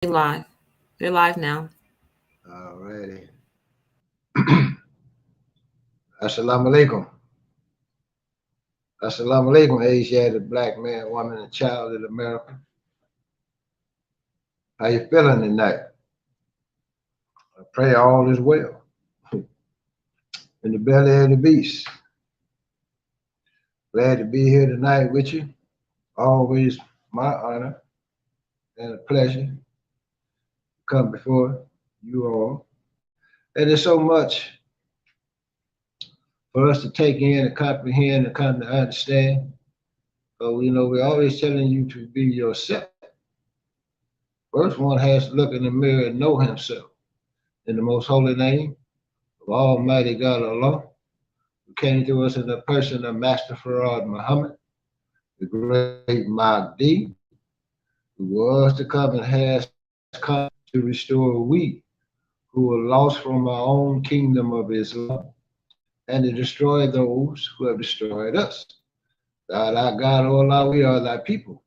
Live. You're live now. Alrighty. Assalamu alaikum. Assalamu alaikum, Asiatic black man, woman, and child in America. How you feeling tonight? I pray all is well. In the belly of the beast. Glad to be here tonight with you. Always my honor and a pleasure to come before you all. And there's so much for us to take in and comprehend and come to understand. So, we're always telling you to be yourself. First one has to look in the mirror and know himself. In the most holy name of Almighty God Allah, who came to us in the person of Master Farad Muhammad, the great Mahdi, who was to come and has come to restore we who were lost from our own kingdom of Islam and to destroy those who have destroyed us. God, our God, O Allah, we are thy people.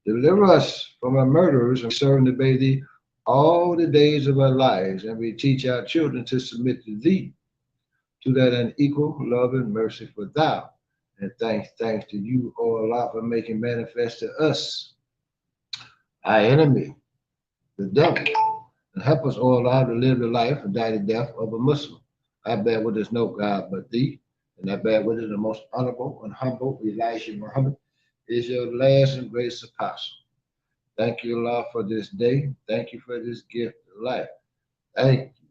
Deliver us from our murderers and serve and obey thee all the days of our lives, and we teach our children to submit to thee, to that unequal love and mercy for thou. And thanks to you, O Allah, for making manifest to us our enemy, the devil, and help us, O Allah, to live the life and die the death of a Muslim. I bear witness no God but thee, and I bear witness the most honorable and humble Elijah Muhammad is your last and greatest apostle. Thank you, Allah, for this day. Thank you for this gift of life. Thank you,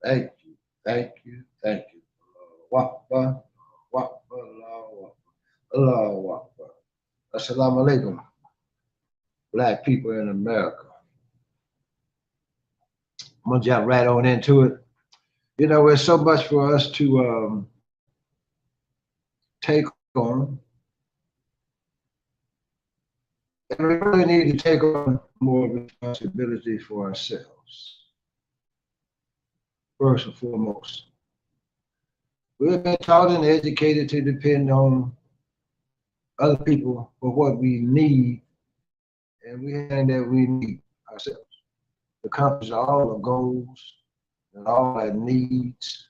thank you, thank you, thank you. Allahu Akbar, Allahu Akbar, Allahu Akbar, Allahu Akbar. Assalamu alaikum, black people in America. I'm gonna jump right on into it. There's so much for us to take on, and we really need to take on more responsibility for ourselves. First and foremost, we've been taught and educated to depend on other people for what we need, and we have that we need ourselves. To accomplish all our goals and all our needs,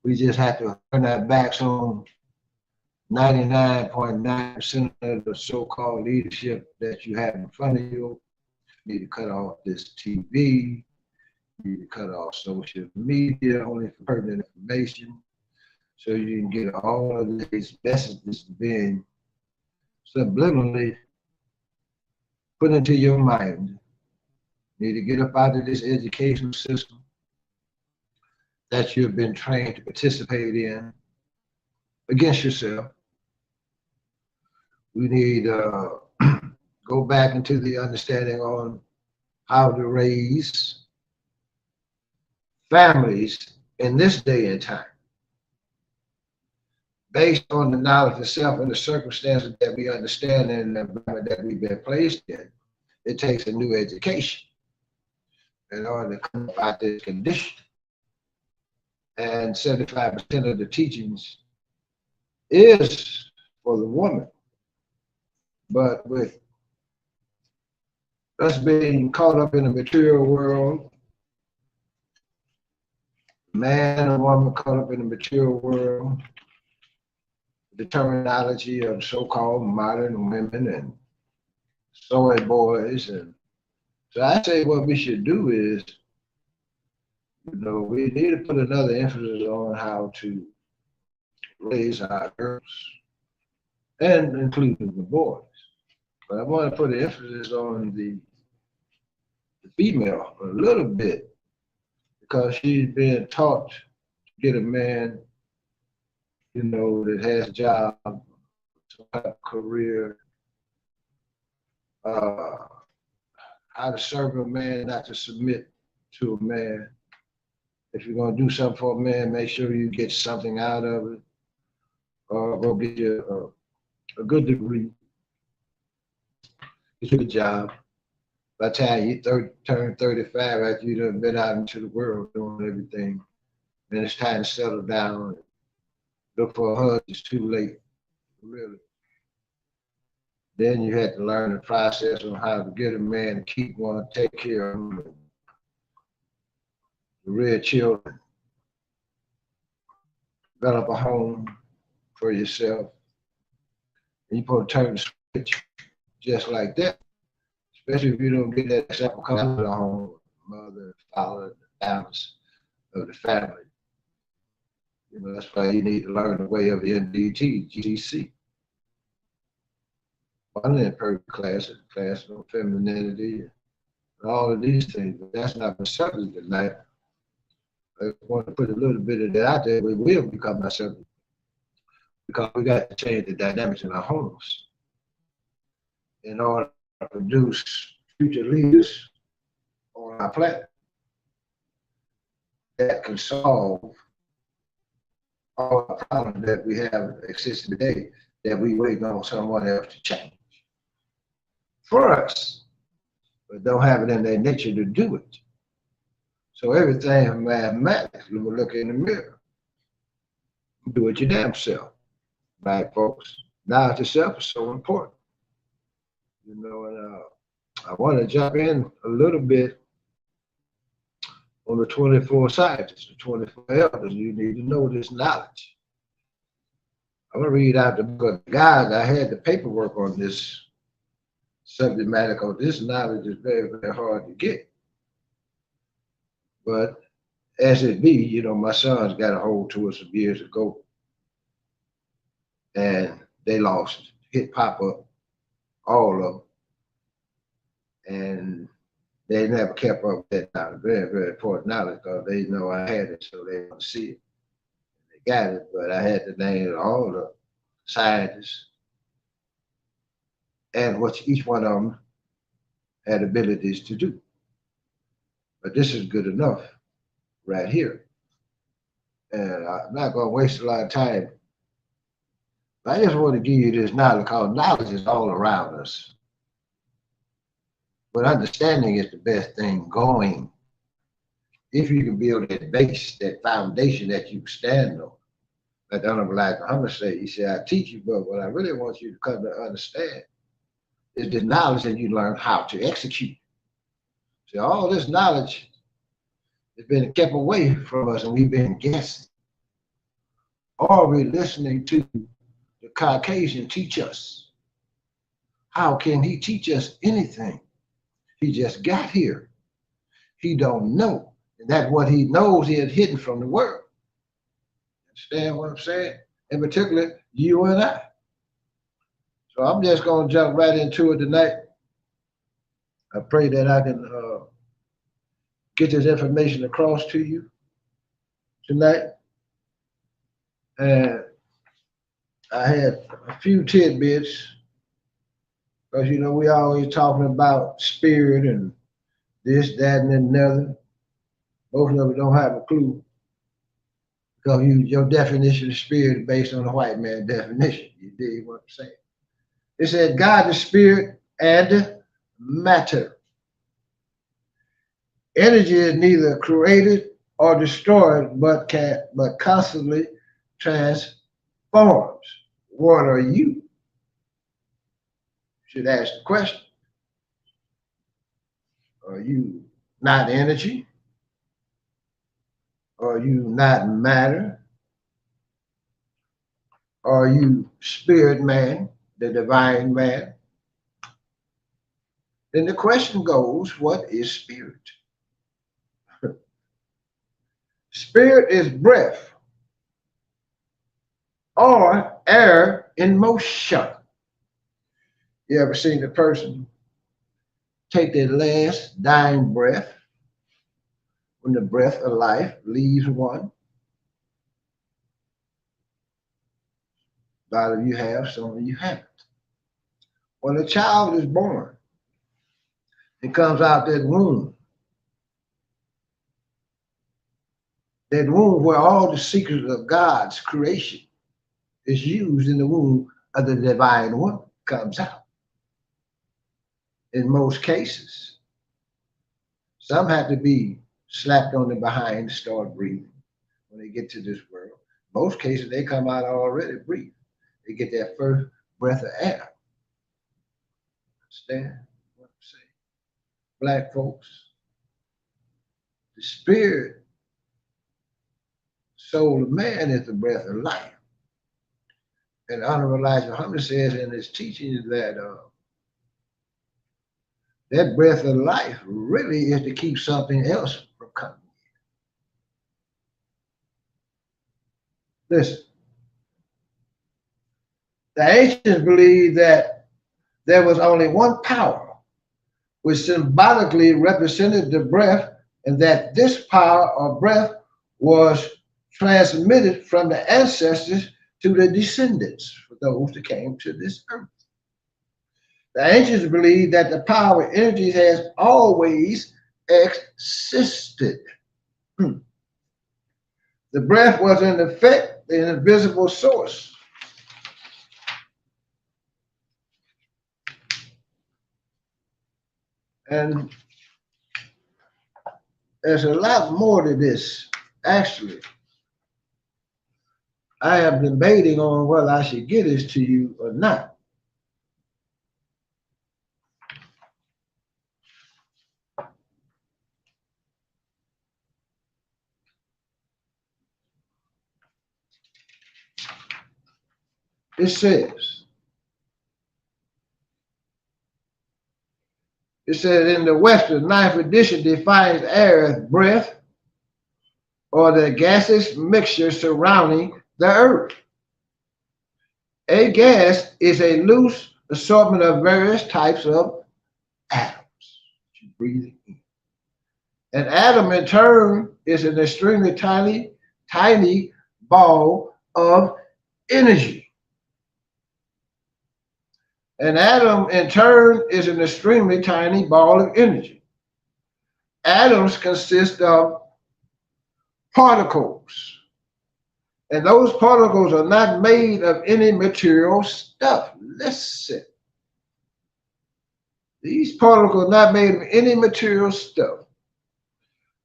we just have to turn our backs on 99.9% of the so-called leadership that you have in front of you. You need to cut off this TV. You need to cut off social media only for pertinent information, so you can get all of these messages being subliminally put into your mind. You need to get up out of this educational system that you've been trained to participate in against yourself. We need to go back into the understanding on how to raise families in this day and time based on the knowledge of self and the circumstances that we understand and the environment that we've been placed in. It takes a new education in order to come out of this condition. And 75% of the teachings is for the woman. But with us being caught up in the material world, man and woman caught up in the material world, the terminology of so-called modern women and soy boys. And so I say what we should do is, we need to put another emphasis on how to raise our girls, and including the boys. But I want to put an emphasis on the female a little bit because she's been taught to get a man, that has a job, some type of career, uh, how to serve a man, not to submit to a man. If you're going to do something for a man, make sure you get something out of it, or go get you a good degree, get you a job. By the time you turn 35, after you've been out into the world doing everything, then it's time to settle down and look for a husband. It's too late, really. Then you had to learn the process on how to get a man to keep one, take care of them, rear children, develop a home for yourself. And you supposed to turn the switch just like that, especially if you don't get that example coming out of the home, mother, father, the balance of the family. You know, that's why you need to learn the way of the NDT, GTC. One in perfect class on femininity, and all of these things, but that's not the subject tonight. I want to put a little bit of that out there. We will become our subject because we got to change the dynamics in our homes in order to produce future leaders on our planet that can solve all the problems that we have existing today that we waiting on someone else to change for us, but don't have it in their nature to do it. So everything is mathematics. We look in the mirror. Do it your damn self, right, folks? Knowledge itself is so important. You know, and I want to jump in a little bit on the 24 scientists, the 24 elders. You need to know this knowledge. I'm going to read out the book. Guys, I had the paperwork on this subject matter because this knowledge is very, very hard to get. But as it be, you know, my sons got a hold to us some years ago, and they lost hit pop up, all of them, and they never kept up with that knowledge. Very, very important knowledge because they know I had it, so they want to see it. They got it, but I had to name all the scientists and what each one of them had abilities to do. But this is good enough right here. And I'm not going to waste a lot of time. But I just want to give you this knowledge because knowledge is all around us. But understanding is the best thing going. If you can build that base, that foundation that you stand on. Like the Honorable Elijah Muhammad said, he said, I teach you, but what I really want you to come to understand is the knowledge that you learn how to execute. See, all this knowledge has been kept away from us and we've been guessing. Or we're listening to the Caucasian teach us. How can he teach us anything? He just got here. He don't know. And that what he knows he has hidden from the world. Understand what I'm saying? In particular, you and I. So I'm just going to jump right into it tonight. I pray that I can get this information across to you tonight. And I had a few tidbits because, you know, we always talking about spirit and this, that, and another. Most of them don't have a clue because your definition of spirit is based on the white man definition. You dig what I'm saying? It said God is spirit and matter. Energy is neither created or destroyed, but constantly transforms. What are you? Should ask the question. Are you not energy? Are you not matter? Are you spirit man, the divine man? Then the question goes, what is spirit? Spirit is breath or air in motion. You ever seen a person take their last dying breath when the breath of life leaves one? A lot of you have, some of you haven't. When a child is born, it comes out that womb where all the secrets of God's creation is used in the womb of the divine one comes out. In most cases, some have to be slapped on the behind to start breathing when they get to this world. Most cases, they come out already breathing. They get their first breath of air. Understand what I'm saying? Black folks, the spirit, soul of man is the breath of life. And Honorable Elijah Muhammad says in his teaching that that breath of life really is to keep something else from coming. Listen, the ancients believed that there was only one power, which symbolically represented the breath, and that this power or breath was transmitted from the ancestors to the descendants, for those that came to this earth. The ancients believed that the power of energy has always existed. The breath was in effect an invisible source. And there's a lot more to this, actually. I am debating on whether I should get this to you or not. It says in the West, the ninth edition defines air as breath or the gaseous mixture surrounding the earth. A gas is a loose assortment of various types of atoms. You breathe in. An atom, in turn, is an extremely tiny ball of energy. An atom, in turn, is an extremely tiny ball of energy. Atoms consist of particles, and those particles are not made of any material stuff. Listen. These particles are not made of any material stuff.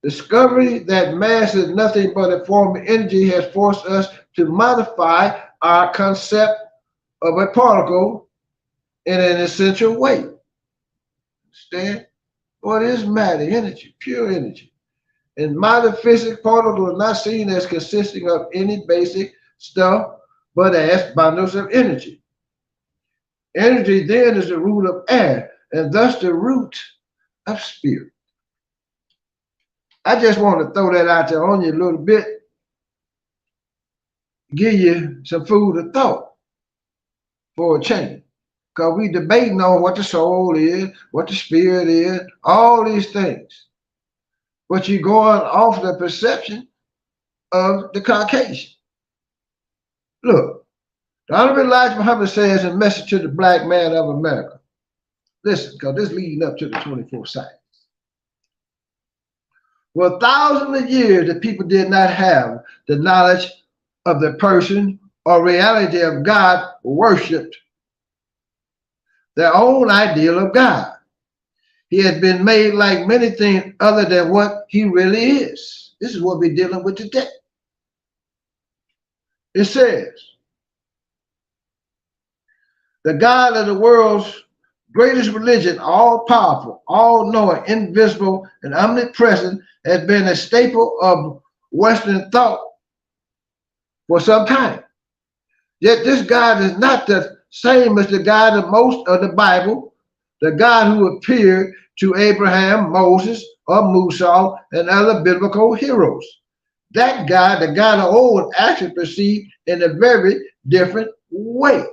Discovery that mass is nothing but a form of energy has forced us to modify our concept of a particle in an essential way. Understand? What is matter? Energy, pure energy. In modern physics, particles are not seen as consisting of any basic stuff, but as bundles of energy. Energy then is the root of air, and thus the root of spirit. I just want to throw that out there on you a little bit, give you some food of thought for a change. Because we debating on what the soul is, what the spirit is, all these things. But you're going off the perception of the Caucasian. Look, the Honorable Elijah Muhammad says in Message to the Black Man of America, listen, because this is leading up to the 24th science. For thousands of years, the people did not have the knowledge of the person or reality of God, worshipped their own ideal of God. He has been made like many things other than what he really is. This is what we're dealing with today. It says, the God of the world's greatest religion, all powerful, all knowing, invisible, and omnipresent, has been a staple of Western thought for some time. Yet this God is not the same as the God of most of the Bible, the God who appeared to Abraham, Moses, or Musa, and other biblical heroes. That God, the God of old, actually perceived in a very different way.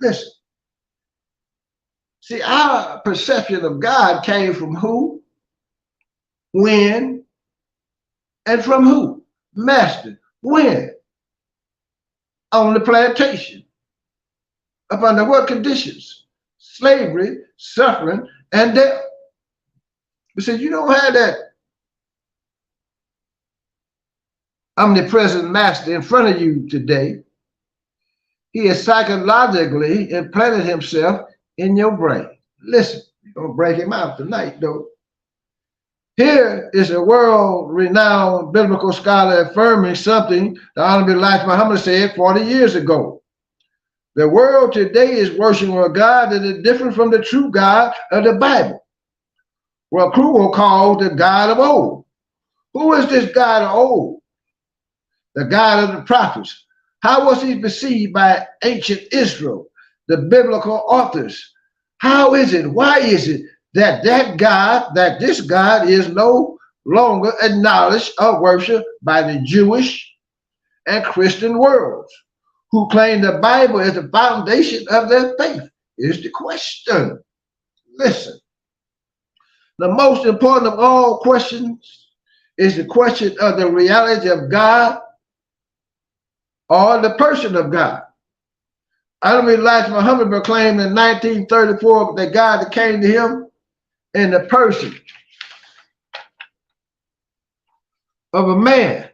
Listen. See, our perception of God came from who, when, and from who? Master. When? On the plantation. Up under what conditions? Slavery, suffering, and death. But see, you don't have that omnipresent master in front of you today. He has psychologically implanted himself in your brain. Listen, you're going to break him out tonight, though. Here is a world-renowned biblical scholar affirming something the Honorable Elijah Muhammad said 40 years ago. The world today is worshiping a God that is different from the true God of the Bible. What Kruger called the God of old. Who is this God of old? The God of the prophets. How was he perceived by ancient Israel, the biblical authors? How is it, why is it that this God is no longer acknowledged or worshiped by the Jewish and Christian worlds, who claim the Bible is the foundation of their faith? Is the question. Listen, the most important of all questions is the question of the reality of God or the person of God. Honorable Elijah Muhammad proclaimed in 1934 that God came to him in the person of a man,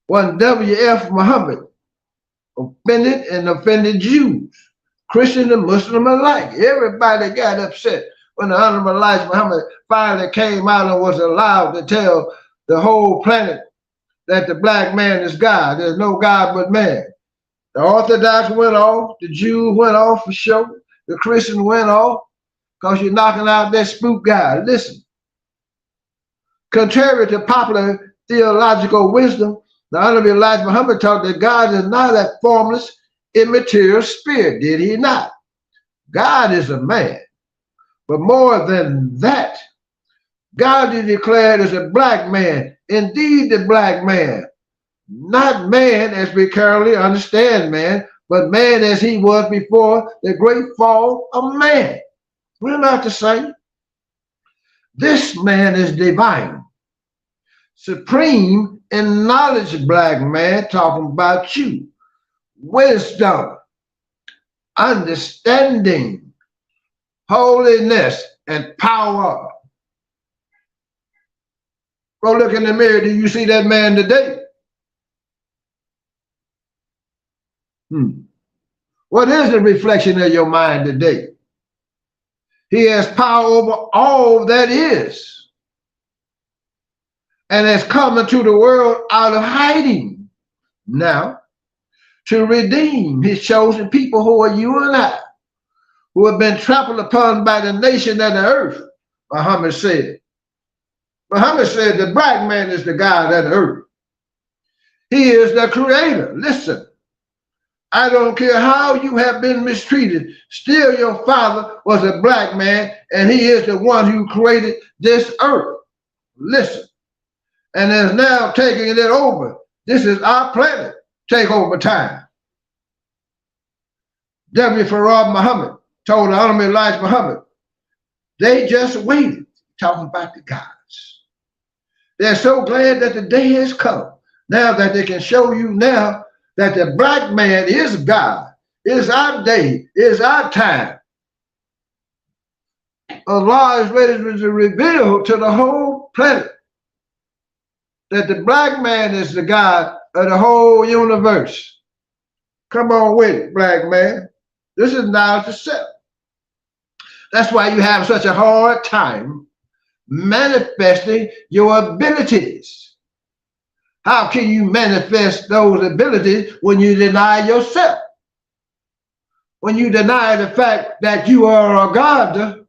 one W.F. Muhammad, offended Jews, Christian and Muslim alike. Everybody got upset when the Honorable Elijah Muhammad finally came out and was allowed to tell the whole planet that the black man is God. There's no God but man. The Orthodox went off, the Jews went off for sure, the Christian went off because you're knocking out that spook God. Listen, contrary to popular theological wisdom, the Honorable Elijah Muhammad taught that God is not a formless, immaterial spirit, did he not? God is a man. But more than that, God is declared as a black man, indeed the black man. Not man as we currently understand man, but man as he was before the great fall of man. We're not the same. This man is divine, supreme in knowledge, black man, talking about you. Wisdom, understanding, holiness, and power. Go look in the mirror. Do you see that man today? What is the reflection of your mind today? He has power over all that is and has come into the world out of hiding now to redeem his chosen people, who are you and I, who have been trampled upon by the nation of the earth. Muhammad said the black man is the God of the earth. He is the creator. Listen, I don't care how you have been mistreated, still your father was a black man, and he is the one who created this earth. Listen, and is now taking it over. This is our planet. Take over time. W. Farad Muhammad told the Honorable Elijah Muhammad, they just waited, talking about the gods. They're so glad that the day has come, now that they can show you now that the black man is God, is our day, is our time. Allah is ready to reveal to the whole planet that the black man is the God of the whole universe. Come on with it, black man. This is knowledge itself. That's why you have such a hard time manifesting your abilities. How can you manifest those abilities when you deny yourself? When you deny the fact that you are a God,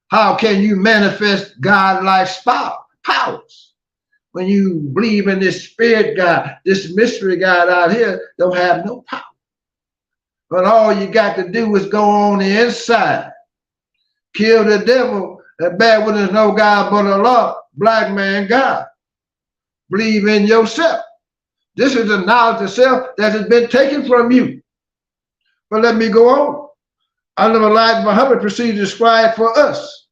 how can you manifest God-like powers? When you believe in this spirit God, this mystery God out here don't have no power. But all you got to do is go on the inside, kill the devil, and bad when there's no God but Allah, black man God. Believe in yourself. This is the knowledge of self that has been taken from you. But let me go on. Honorable Elijah Muhammad proceeded to describe for us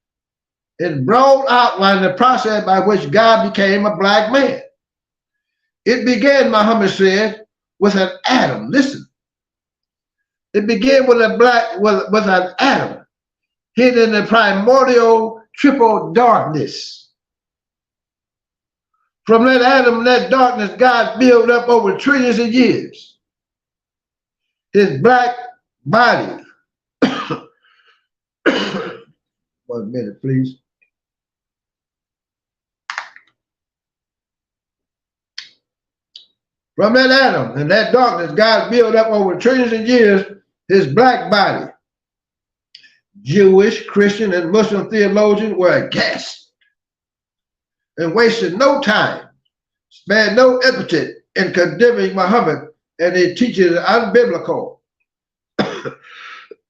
in broad outline the process by which God became a black man. It began, Muhammad said, with an atom. Listen. It began with an atom hidden in the primordial triple darkness. From that atom, that darkness, God built up over trillions of years. His black body. 1 minute, please. From that atom and that darkness, God built up over trillions of years his black body. Jewish, Christian, and Muslim theologians were aghast and wasted no time, spared no epithet in condemning Muhammad and his teachings unbiblical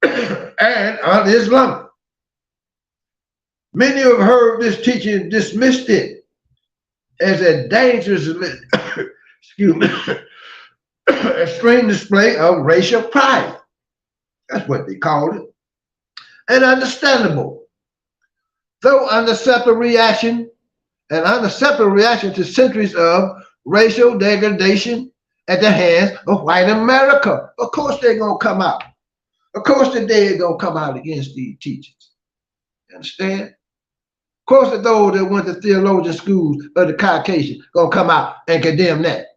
and un-Islamic. Many who have heard this teaching dismissed it as a dangerous, excuse me, extreme display of racial pride. That's what they called it. And understandable. Though unacceptable reaction to centuries of racial degradation at the hands of white America. Of course they're going to come out. Of course the day is going to come out against these teachers. You understand? Of course those that went to theologian schools of the Caucasian going to come out and condemn that.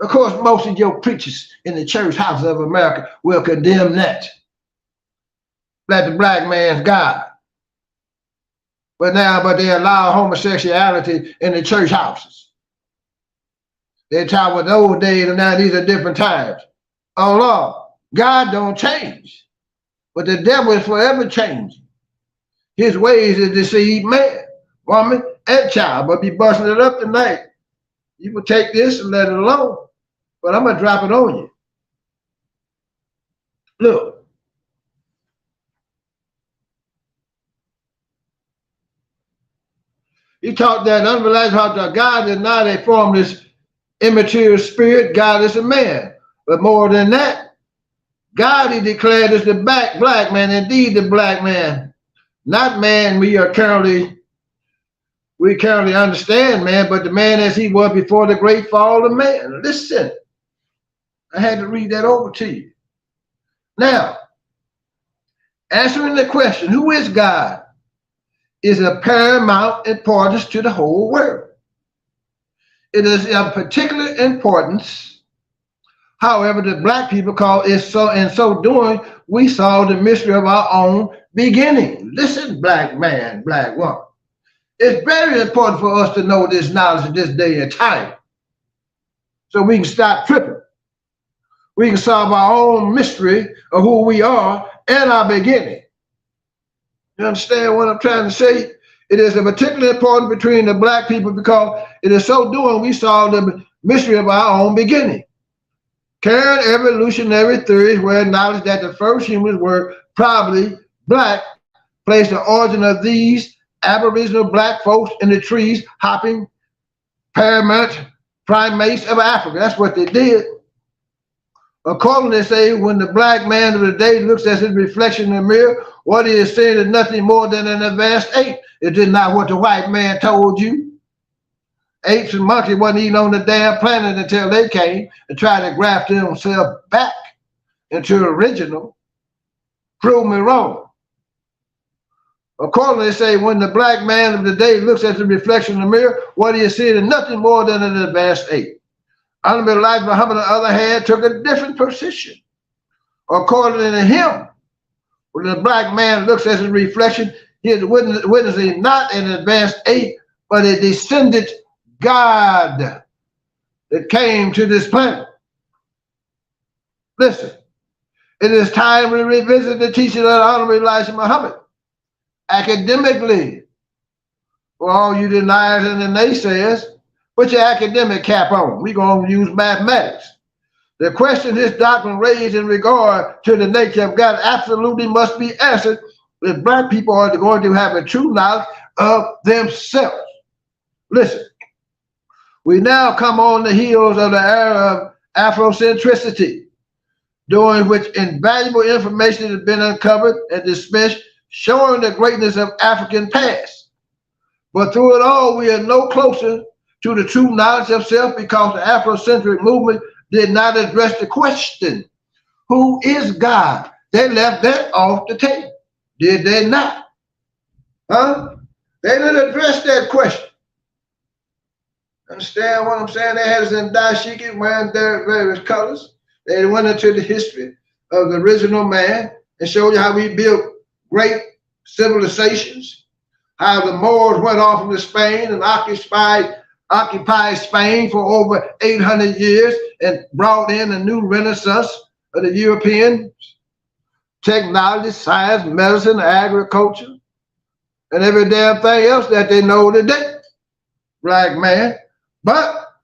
Of course most of your preachers in the church houses of America will condemn that. That the black man's God. But they allow homosexuality in the church houses. They talk with those days and now these are different times. Oh Lord, God don't change. But the devil is forever changing. His ways is deceive man, woman, and child. But be busting it up tonight. You will take this and let it alone. But I'm going to drop it on you. Look. He taught that unrealized how God is not a formless, immaterial spirit. God is a man. But more than that, God, he declared, is the black man, indeed the black man. Not man we currently understand, man, but the man as he was before the great fall of man. Listen, I had to read that over to you. Now, answering the question, who is God? Is of paramount importance to the whole world. It is of particular importance, however, the black people call it so. In so doing, we saw the mystery of our own beginning. Listen, black man, black woman. It's very important for us to know this knowledge at this day and time, so we can stop tripping. We can solve our own mystery of who we are and our beginning. You understand what I'm trying to say? It is a particular important between the black people because it is so doing we solve the mystery of our own beginning. Current evolutionary theories will acknowledge that the first humans were probably black, place the origin of these aboriginal black folks in the trees hopping primates of Africa. That's what they did. Accordingly, they say when the black man of the day looks at his reflection in the mirror, what he is seeing is nothing more than an advanced ape. It is not what the white man told you. Apes and monkeys wasn't even on the damn planet until they came and tried to graft themselves back into the original. Prove me wrong. Accordingly, they say when the black man of the day looks at the reflection in the mirror, what he is seeing is nothing more than an advanced ape. Honorable Elijah Muhammad, on the other hand, took a different position. According to him, when the black man looks at his reflection, he is witnessing not an advanced ape, but a descendant God that came to this planet. Listen, it is time to revisit the teaching of Honorable Elijah Muhammad. Academically, for all you deniers and the naysayers, put your academic cap on. We're going to use mathematics. The question this doctrine raised in regard to the nature of God absolutely must be answered if black people are going to have a true knowledge of themselves. Listen, we now come on the heels of the era of Afrocentricity, during which invaluable information has been uncovered and dismissed, showing the greatness of African past. But through it all, we are no closer to the true knowledge of self because the Afrocentric movement did not address the question, who is God? They left that off the table. Did they not? Huh? They didn't address that question. Understand what I'm saying? They had us in dashiki wearing their various colors. They went into the history of the original man and showed you how we built great civilizations, how the Moors went off into Spain and occupied Spain for over 800 years and brought in a new renaissance of the European technology, science, medicine, agriculture, and every damn thing else that they know today, black man. But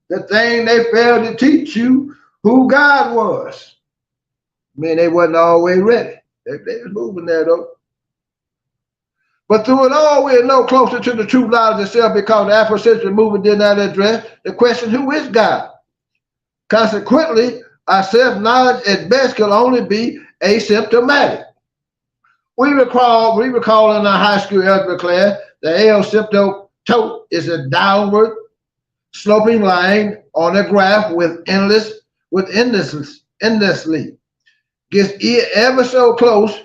the thing they failed to teach you who God was. I mean, they wasn't always ready. They was moving there though. But through it all, we're no closer to the true knowledge itself because the Afrocentric movement did not address the question, who is God? Consequently, our self-knowledge at best can only be asymptomatic. We recall in our high school algebra class that asymptote is a downward sloping line on a graph with endlessly. Gets ever so close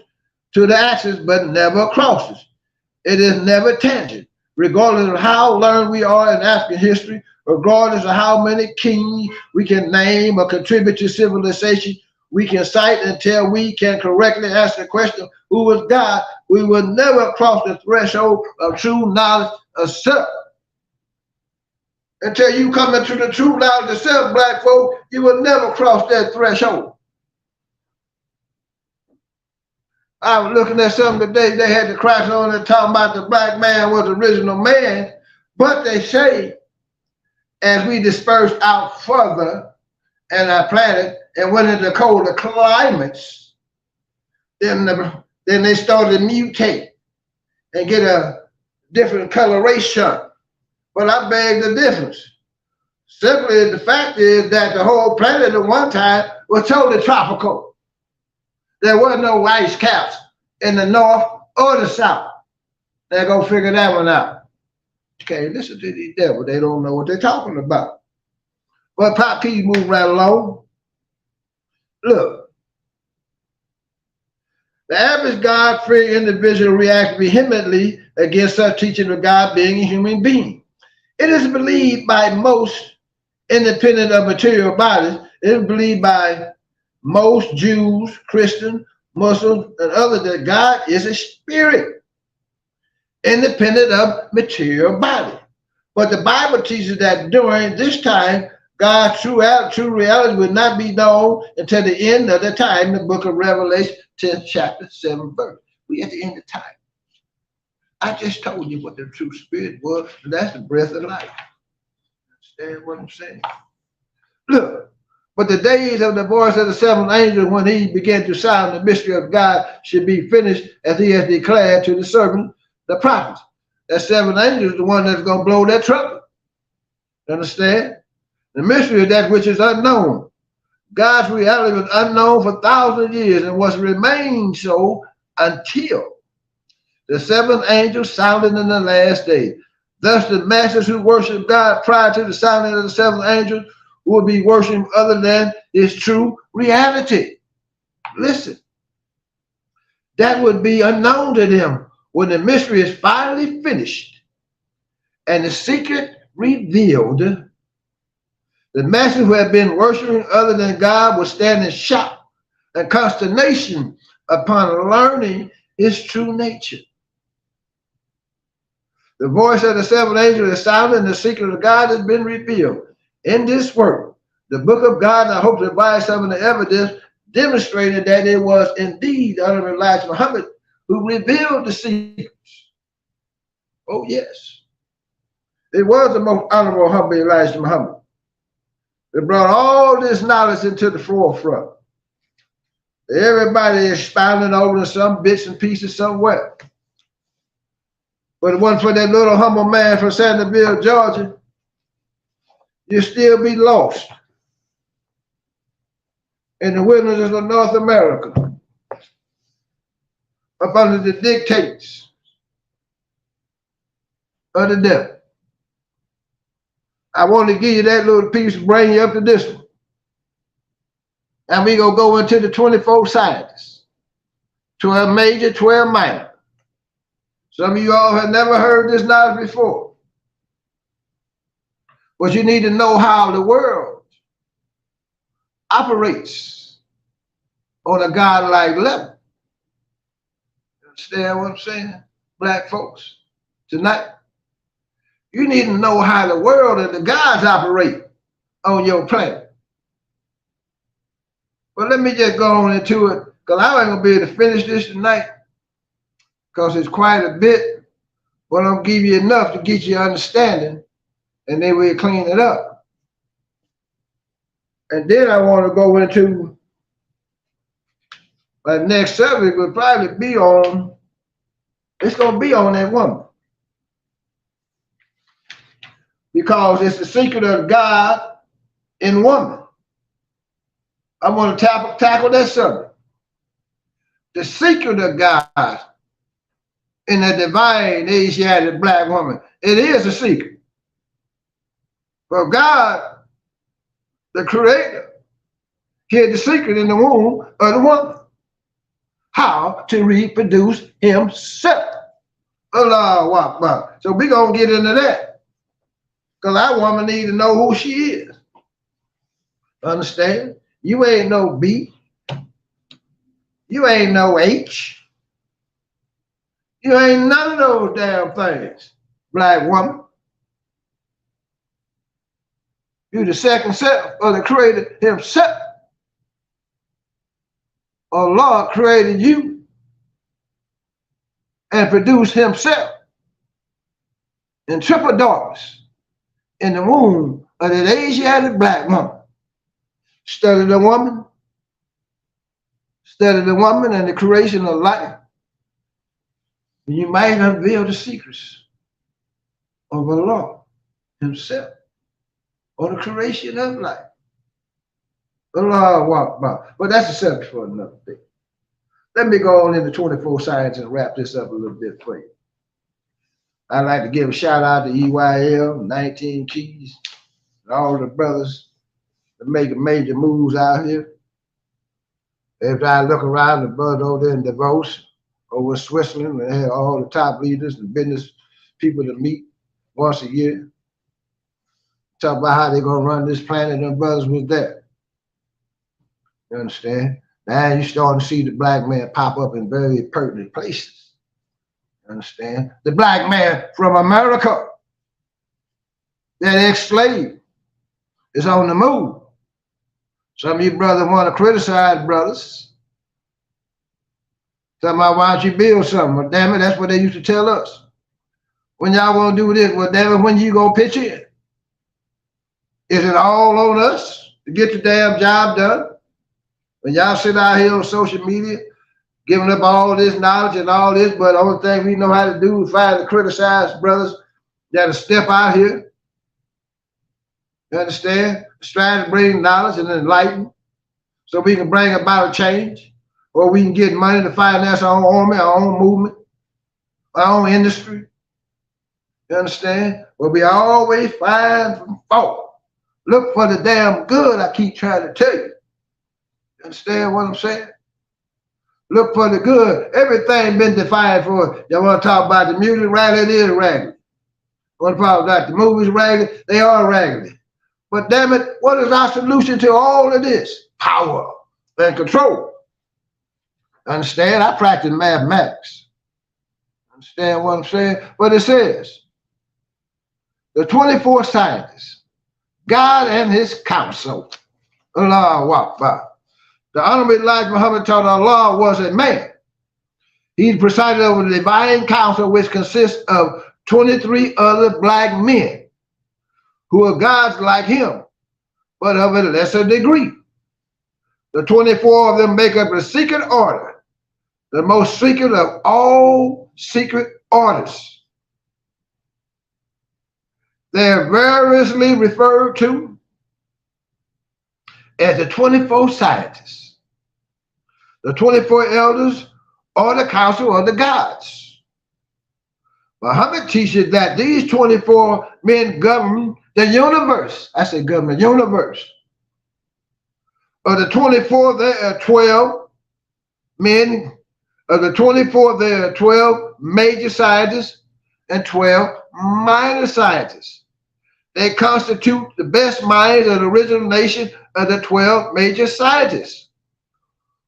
to the axis, but never crosses. It is never tangent, regardless of how learned we are in African history, regardless of how many kings we can name or contribute to civilization we can cite until we can correctly answer the question, who is God? We will never cross the threshold of true knowledge of self. Until you come into the true knowledge of self, black folk, you will never cross that threshold. I was looking at something today, they had the cracks on it talking about the black man was the original man, but they say as we dispersed out further in our planet and went into colder climates, then they started to mutate and get a different coloration. But I beg the difference. Simply, the fact is that the whole planet at one time was totally tropical. There were no ice caps in the north or the south. They're going to figure that one out. Okay, listen to these devils. They don't know what they're talking about. But Pop P move right along. Look, the average God-free individual reacts vehemently against such teaching of God being a human being. It is believed by most, independent of material bodies, it is believed by most Jews, Christians, Muslims, and others that God is a spirit, independent of material body. But the Bible teaches that during this time, God's true reality will not be known until the end of the time, the book of Revelation, 10th chapter, 7th verse. We at the end of time. I just told you what the true spirit was, and that's the breath of life. Understand what I'm saying? Look, but the days of the voice of the seventh angel when he began to sound the mystery of God should be finished as he has declared to the servant, the prophets. That seventh angel is the one that's going to blow that trumpet. Understand? The mystery of that which is unknown. God's reality was unknown for thousands of years and was remained so until the seventh angel sounded in the last day. Thus, the masses who worship God prior to the sounding of the seventh angel will be worshiping other than his true reality. Listen, that would be unknown to them when the mystery is finally finished and the secret revealed. The masses who have been worshiping other than God will stand in shock and consternation upon learning his true nature. The voice of the seventh angel is sounded and the secret of God has been revealed. In this work, the book of God, I hope to provide some of the evidence demonstrated that it was indeed the Honorable Elijah Muhammad who revealed the secrets. Oh, yes. It was the most honorable, humble Elijah Muhammad that brought all this knowledge into the forefront. Everybody is expounding over some bits and pieces somewhere. But it wasn't for that little humble man from Sanderville, Georgia, you'll still be lost in the wilderness of North America, up under the dictates of the devil. I want to give you that little piece to bring you up to this one. And we're going to go into the 24 scientists, 12 major, 12 minor. Some of you all have never heard this knowledge before. But you need to know how the world operates on a godlike level. You understand what I'm saying, black folks? Tonight, you need to know how the world and the gods operate on your planet. But let me just go on into it, because I ain't going to be able to finish this tonight, because it's quite a bit, but I'll give you enough to get you understanding, and then we'll clean it up. And then I want to go into my next subject would probably be on, it's going to be on that woman. Because it's the secret of God in woman. I want to tackle that subject. The secret of God in the divine Asiatic black woman. It is a secret. For God, the creator, hid the secret in the womb of the woman. How to reproduce himself. Allahu Akbar. So we're going to get into that. Because our woman needs to know who she is. Understand? You ain't no B. You ain't no H. You ain't none of those damn things, black woman. You the second self of the creator himself. Allah created you and produced himself in triple darkness in the womb of an Asiatic black woman. Study the woman and the creation of life. You might unveil the secrets of Allah himself or the creation of life. Allah Akbar. But that's a subject for another day. Let me go on into 24 science and wrap this up a little bit for you. I'd like to give a shout out to EYL, 19 Keys, and all the brothers that making major moves out here. If I look around, the brothers over there in Davos, over in Switzerland, they have all the top leaders and business people to meet once a year. Talk about how they're going to run this planet, and brothers was there. You understand? Now you're starting to see the black man pop up in very pertinent places. You understand? The black man from America, that ex-slave, is on the move. Some of you brothers want to criticize brothers. Talking about, why don't you build something? Well, damn it, that's what they used to tell us. When y'all want to do this, well, damn it, when you going to pitch in? Is it all on us to get the damn job done? When y'all sit out here on social media, giving up all this knowledge and all this, but the only thing we know how to do is find to criticize brothers that'll step out here. You understand? Trying to bring knowledge and enlighten so we can bring about a change, or we can get money to finance our own army, our own movement, our own industry. You understand? But we always find from fault. Look for the damn good, I keep trying to tell you. You understand what I'm saying? Look for the good. Everything been defined for. Y'all want to talk about the music raggedy? It is raggedy. Want to talk about the movies raggedy? They are raggedy. But damn it, what is our solution to all of this? Power and control. Understand? I practice mathematics. Understand what I'm saying? But it says, the 24 scientists, God and his council, Allahu Akbar. The Honorable Elijah Muhammad taught Allah was a man. He presided over the divine council, which consists of 23 other black men who are gods like him, but of a lesser degree. The 24 of them make up a secret order, the most secret of all secret orders. They are variously referred to as the 24 scientists, the 24 elders, or the council of the gods. Muhammad teaches that these 24 men govern the universe. I say govern the universe. Of the 24, there are 12 men. Of the 24, there are 12 major scientists and 12 minor scientists. They constitute the best minds of the original nation of the 12 major scientists.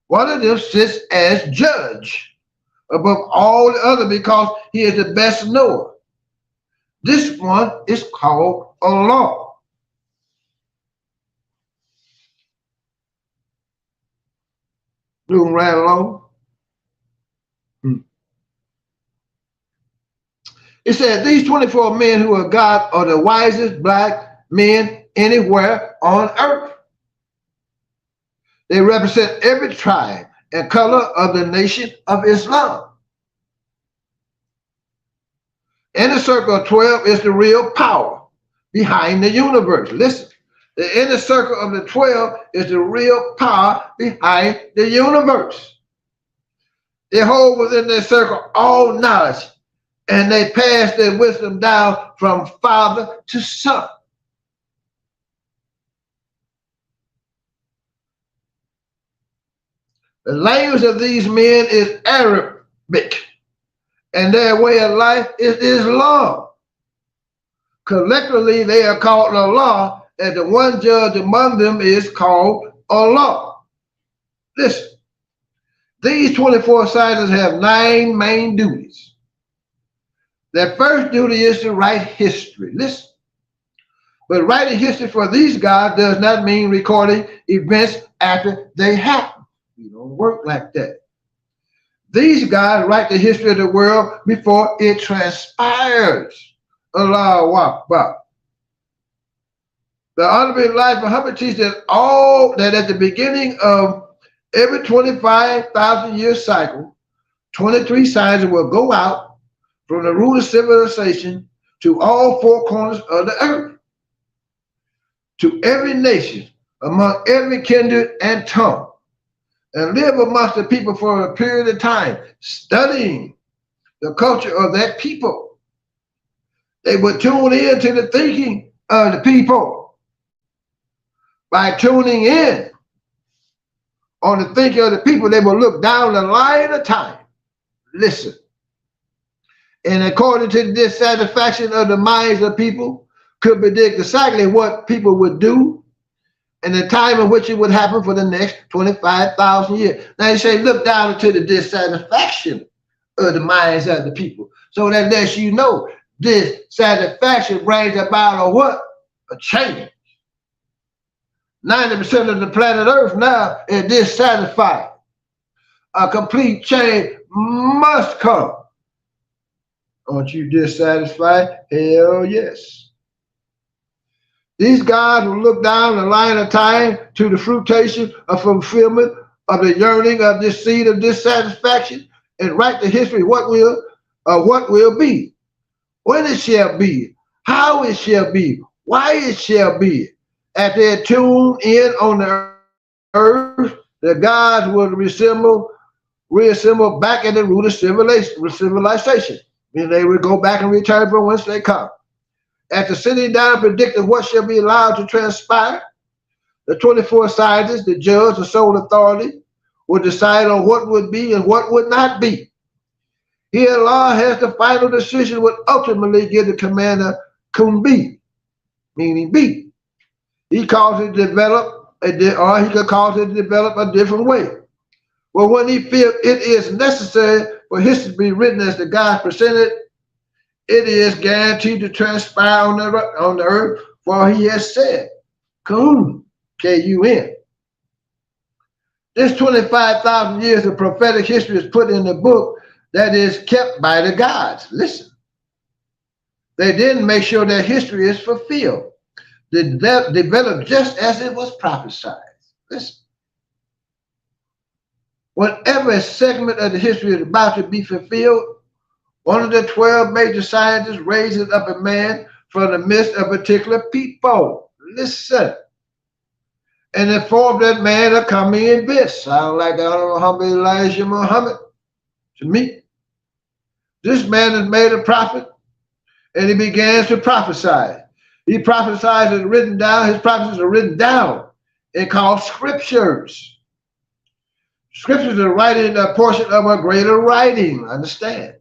One of them sits as judge above all the other because he is the best knower. This one is called Allah. Moving right along. It said these 24 men who are God are the wisest black men anywhere on earth. They represent every tribe and color of the nation of Islam. Inner circle of 12 is the real power behind the universe. Listen, the inner circle of the 12 is the real power behind the universe. They hold within their circle all knowledge, and they pass their wisdom down from father to son. The language of these men is Arabic, and their way of life is Islam. Collectively, they are called Allah, and the one judge among them is called Allah. Listen, these 24 scientists have 9 main duties. Their first duty is to write history. Listen, but writing history for these guys does not mean recording events after they happen. We don't work like that. These guys write the history of the world before it transpires. Allahu Akbar. The Honorable Elijah Muhammad teaches that at the beginning of every 25,000 year cycle, 23 scientists will go out from the root of civilization to all 4 corners of the earth, to every nation, among every kindred and tongue, and live amongst the people for a period of time, studying the culture of that people. They would tune in to the thinking of the people. By tuning in on the thinking of the people, they will look down the line of time. Listen. And according to the dissatisfaction of the minds of people, could predict exactly what people would do and the time in which it would happen for the next 25,000 years. Now you say, look down into the dissatisfaction of the minds of the people. So that lets you know dissatisfaction brings about a what? A change. 90% of the planet Earth now is dissatisfied. A complete change must come. Aren't you dissatisfied? Hell yes. These guys will look down the line of time to the fruition of fulfillment of the yearning of this seed of dissatisfaction and write the history of what will be, when it shall be, how it shall be, why it shall be. After they tune in on the earth, the gods will reassemble back at the root of civilization. Meaning they will go back and return from whence they come. After sitting down predicting what shall be allowed to transpire, the 24 scientists, the judge, the sole authority, will decide on what would be and what would not be. Here, Allah has the final decision, would ultimately give the commander kun be, meaning be. He calls it develop, or he could cause it to develop a different way. Well, when he feels it is necessary for history to be written as the God presented, it is guaranteed to transpire on the earth, for he has said, kun, K-U-N. This 25,000 years of prophetic history is put in the book that is kept by the gods. Listen. They didn't make sure that history is fulfilled. They developed just as it was prophesied. Listen. Whenever a segment of the history is about to be fulfilled, one of the 12 major scientists raises up a man from the midst of a particular people. Listen. And inform that man of coming in bits. Sound like the Honorable Elijah Muhammad to me. This man is made a prophet, and he begins to prophesy. He prophesies and written down. His prophecies are written down and called scriptures. Scriptures are writing a portion of a greater writing. Understand?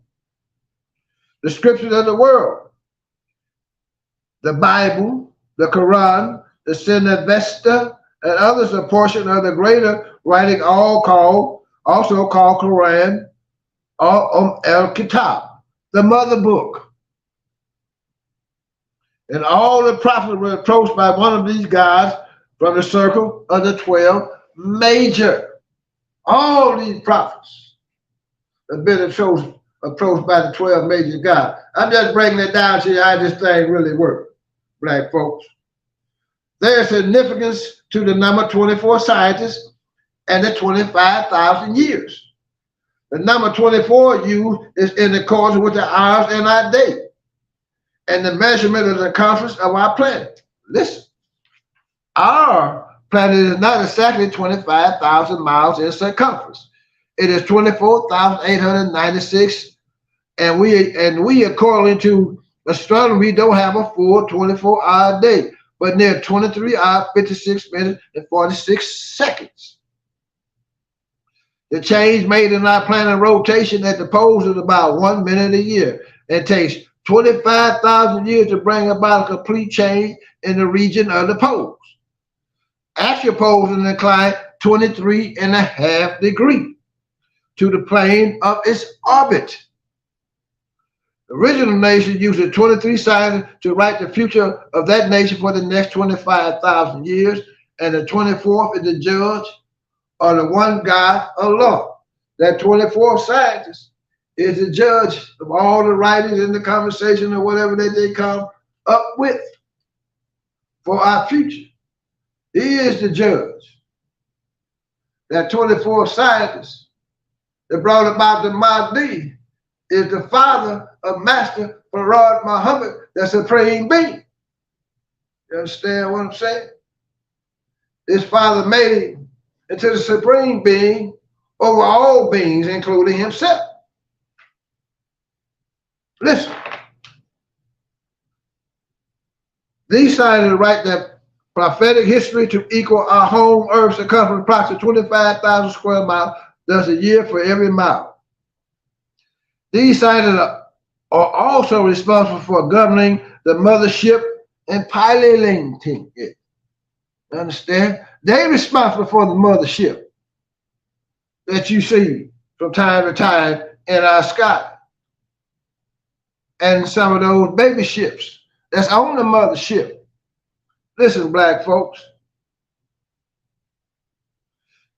The scriptures of the world, the Bible, the Quran, the Sinavesta, and others a portion of the greater writing, also called Quran, or Al-Kitab, the mother book. And all the prophets were approached by one of these guys from the circle of the 12 major. All these prophets have been approached by the 12 major gods. I'm just breaking it down to you how this thing really works, black folks. There's significance to the number 24 scientists and the 25,000 years. The number 24 used is in accordance with the hours in our day and the measurement of the circumference of our planet. Listen, our planet is not exactly 25,000 miles in circumference. It is 24,896, and we according to astronomy don't have a full 24-hour day, but near 23 hours, 56 minutes, and 46 seconds. The change made in our planet rotation at the poles is about 1 minute a year. It takes 25,000 years to bring about a complete change in the region of the poles. Actual poles in incline 23.5 degrees to the plane of its orbit. The original nation used the 23 signs to write the future of that nation for the next 25,000 years, and the 24th is the judge or the one God, Allah. That 24th scientist is the judge of all the writings in the conversation or whatever that they come up with for our future. He is the judge. That 24th scientist that brought about the Mahdi is the father of Master Farad Muhammad, the supreme being. You understand what I'm saying? His father made him into the supreme being over all beings, including himself. Listen, these scientists write that prophetic history to equal our home Earth circumference approximately 25,000 square miles, thus a year for every mile. These scientists are also responsible for governing the mothership and piloting it. Understand? They're responsible for the mothership that you see from time to time in our sky. And some of those baby ships that's on the mothership. Listen, black folks.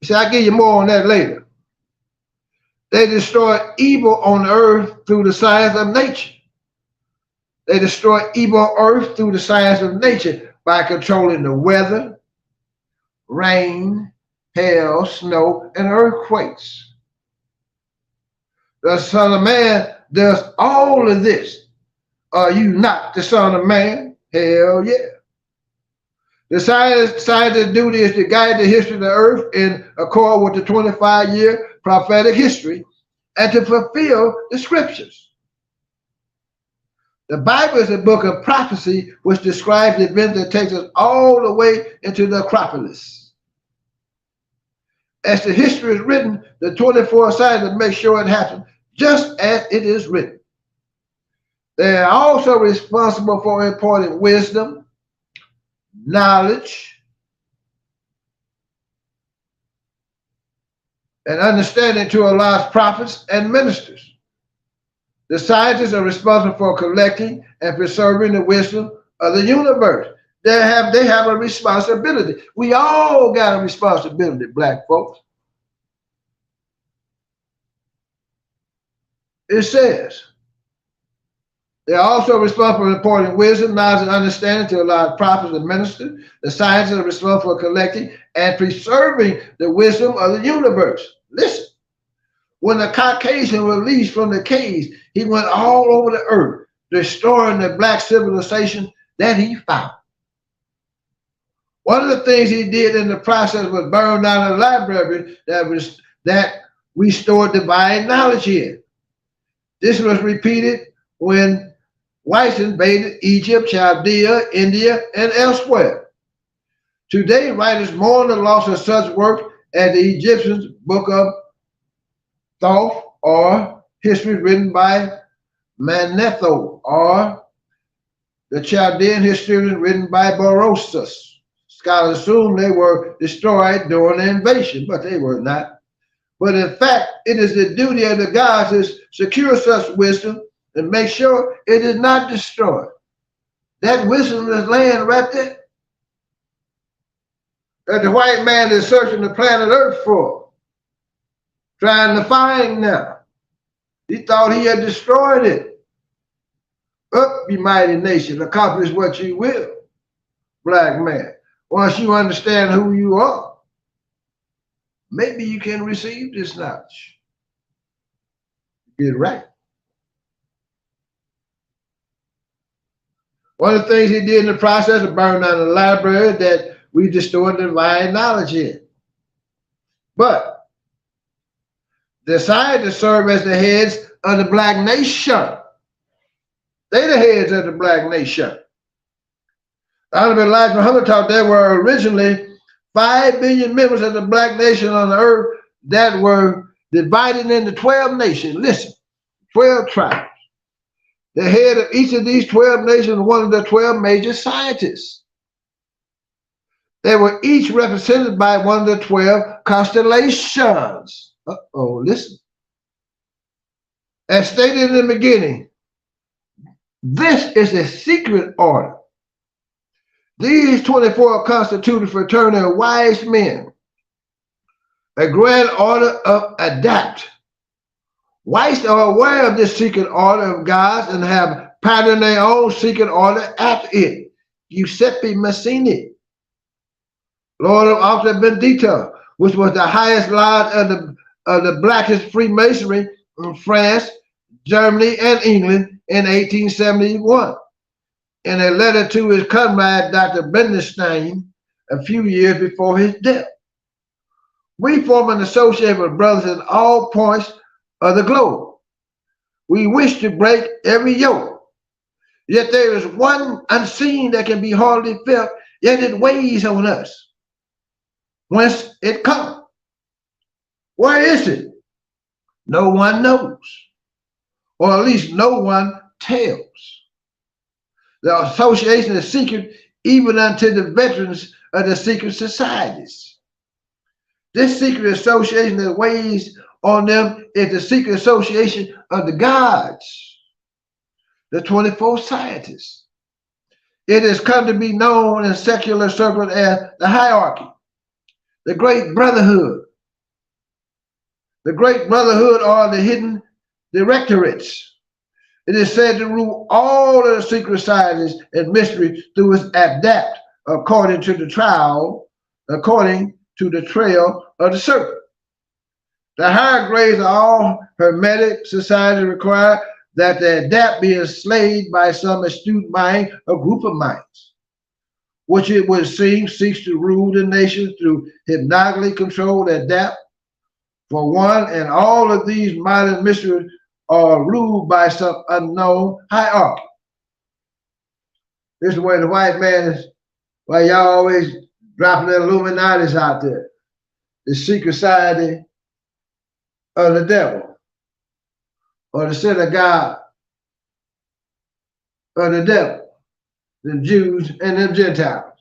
See, I'll give you more on that later. They destroy evil on earth through the science of nature. They destroy evil on earth through the science of nature by controlling the weather, rain, hail, snow, and earthquakes. The Son of Man does all of this. Are you not the Son of Man? Hell yeah. The scientist's duty is to guide the history of the earth in accord with the 25-year prophetic history and to fulfill the scriptures. The Bible is a book of prophecy which describes the event that takes us all the way into the Acropolis. As the history is written, the 24 scientists make sure it happens just as it is written. They are also responsible for imparting wisdom, knowledge, and understanding to Allah's prophets and ministers. The scientists are responsible for collecting and preserving the wisdom of the universe. They have a responsibility. We all got a responsibility, black folks. It says, they're also responsible for imparting wisdom, knowledge, and understanding to Allah's prophets and ministers. The scientists are responsible for collecting and preserving the wisdom of the universe. Listen, when the Caucasian released from the caves, he went all over the earth, destroying the black civilization that he found. One of the things he did in the process was burn down a library that we stored divine knowledge in. This was repeated when whites invaded Egypt, Chaldea, India, and elsewhere. Today, writers mourn the loss of such work as the Egyptians' Book of Thoth, or history written by Manetho, or the Chaldean historian written by Berosus. Scholars assume they were destroyed during the invasion, but they were not. But in fact, it is the duty of the gods to secure such wisdom and make sure it is not destroyed. That wisdom is laying right there that the white man is searching the planet Earth for. trying to find now. He thought he had destroyed it. Up, ye mighty nation, accomplish what you will, black man. Once you understand who you are, maybe you can receive this knowledge. Get right. One of the things he did in the process of burning down the library that we destroyed divine knowledge in. But decided to serve as the heads of the black nation. They the heads of the black nation. Honorable Elijah Muhammad taught there were originally 5 billion members of the black nation on the earth that were divided into 12 nations. Listen, 12 tribes. The head of each of these 12 nations was one of the 12 major scientists. They were each represented by one of the 12 constellations. Listen. As stated in the beginning, this is a secret order. These 24 constituted fraternity of wise men, a grand order of adapt. Whites are aware of this secret order of gods and have patterned their own secret order after it. Giuseppe Mazzini, Lord of Alta Bendita, which was the highest lodge of the blackest Freemasonry in France, Germany, and England in 1871. In a letter to his comrade, Dr. Bendenstein, a few years before his death. We form an association with brothers in all points of the globe. We wish to break every yoke. Yet there is one unseen that can be hardly felt, yet it weighs on us. Whence it comes? Where is it? No one knows, or at least no one tells. The association is secret even unto the veterans of the secret societies. This secret association that weighs on them is the secret association of the gods, the 24 scientists. It has come to be known in secular circles as the hierarchy, the great brotherhood. The great brotherhood are the hidden directorates. It is said to rule all of the secret societies and mysteries through its adapt according to the trail of the serpent. The higher grades of all hermetic societies require that the adapt be enslaved by some astute mind or group of minds, which it would seem seeks to rule the nation through hypnotically controlled adapt. For one and all of these modern mysteries are ruled by some unknown hierarchy. This is where the white man is, why y'all always dropping the Illuminati's out there. The secret society of the devil, or the synagogue of the devil, the Jews and the Gentiles.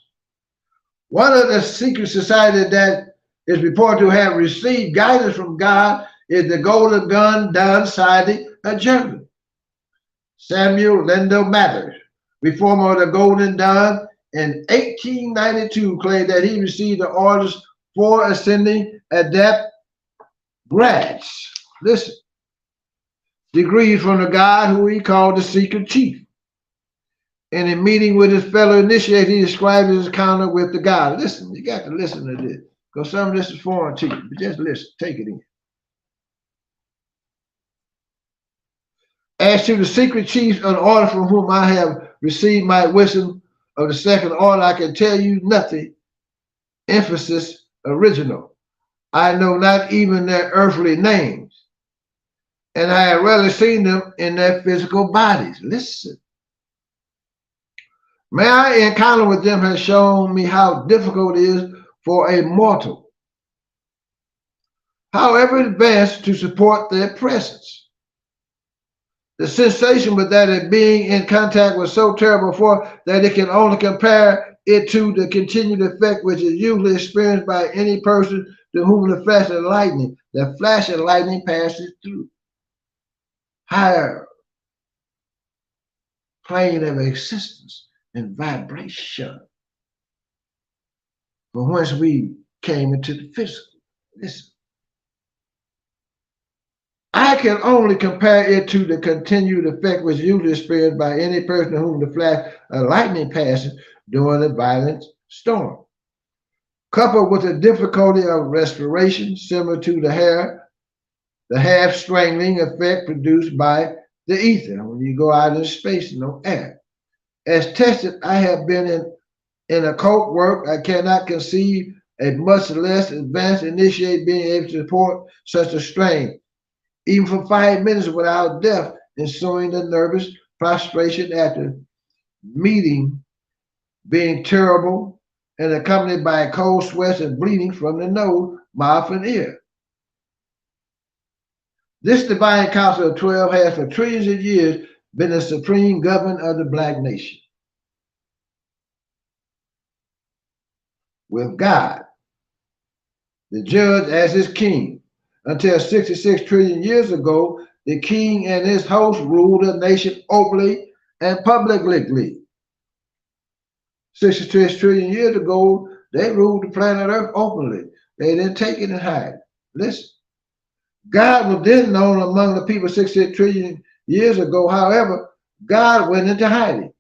One of the secret societies that is reported to have received guidance from God is the Golden Gun Dawn Society of Germany. Samuel Lendo Mathers, reformer of the Golden Dawn, in 1892 claimed that he received the orders for ascending adept grads. Listen, degrees from the God who he called the secret chief. In a meeting with his fellow initiates, he described his encounter with the God. Listen, you got to listen to this, because some of this is foreign to you, but just listen, take it in. As to the secret chiefs an order from whom I have received my wisdom of the second order, I can tell you nothing. Emphasis original. I know not even their earthly names, and I have rarely seen them in their physical bodies. Listen. My encounter with them has shown me how difficult it is for a mortal, however advanced, to support their presence. The sensation with that of being in contact was so terrible for that it can only compare it to the continued effect which is usually experienced by any person to whom the flash of lightning passes through. Higher plane of existence and vibration from whence we came into the physical. Listen. I can only compare it to the continued effect which usually experienced by any person whom the flash of lightning passes during a violent storm, coupled with the difficulty of respiration, similar to the half strangling effect produced by the ether when you go out in space and no air. As tested, I have been in occult work. I cannot conceive a much less advanced initiate being able to support such a strain, even for 5 minutes without death, ensuing the nervous prostration after meeting being terrible and accompanied by cold sweats and bleeding from the nose, mouth, and ear. This divine council of 12 has for trillions of years been the supreme government of the black nation, with God, the judge, as his king. Until 66 trillion years ago, the king and his host ruled the nation openly and publicly. 66 trillion years ago, they ruled the planet Earth openly. They didn't take it and hide it. Listen, God was then known among the people 66 trillion years ago. However, God went into hiding.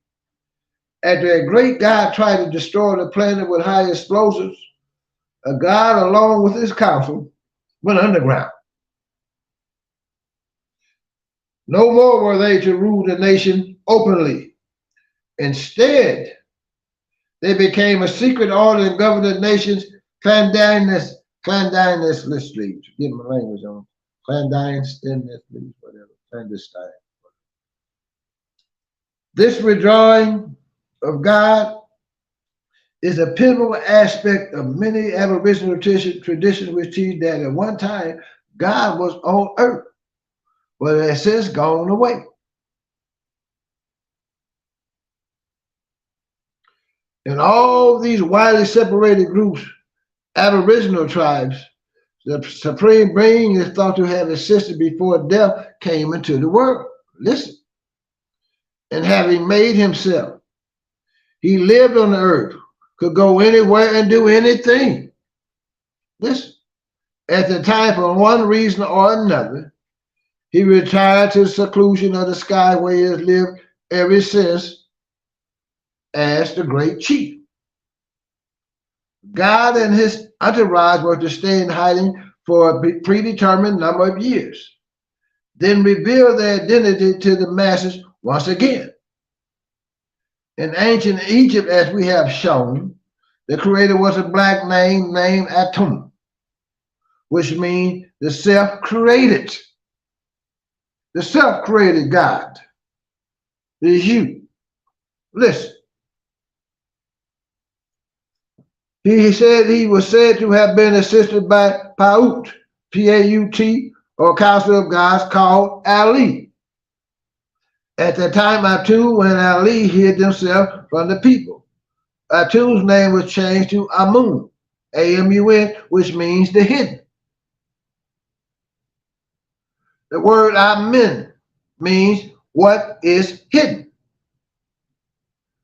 After a great God tried to destroy the planet with high explosives, a God, along with his council, went underground. No more were they to rule the nation openly. Instead, they became a secret order and governed the nations clandestinously. Get my language on. Clandestinously, whatever. Clandestine. This withdrawing of God is a pivotal aspect of many Aboriginal traditions which teach that at one time God was on earth, but has since gone away. In all these widely separated groups, Aboriginal tribes, the supreme being is thought to have existed before death came into the world. Listen. And having made himself, he lived on the earth, could go anywhere and do anything. Listen. At the time, for one reason or another, he retired to the seclusion of the sky where he has lived ever since as the great chief. God and his entourage were to stay in hiding for a predetermined number of years, then reveal their identity to the masses once again. In ancient Egypt, as we have shown, the creator was a black name named Atum, which means the self-created. The self-created God is you. Listen. He said he was said to have been assisted by Paut, P-A-U-T, or Council of Gods called Ali. At the time, Atum, when Ali hid himself from the people, Atum's name was changed to Amun, A-M-U-N, which means the hidden. The word Amen means what is hidden.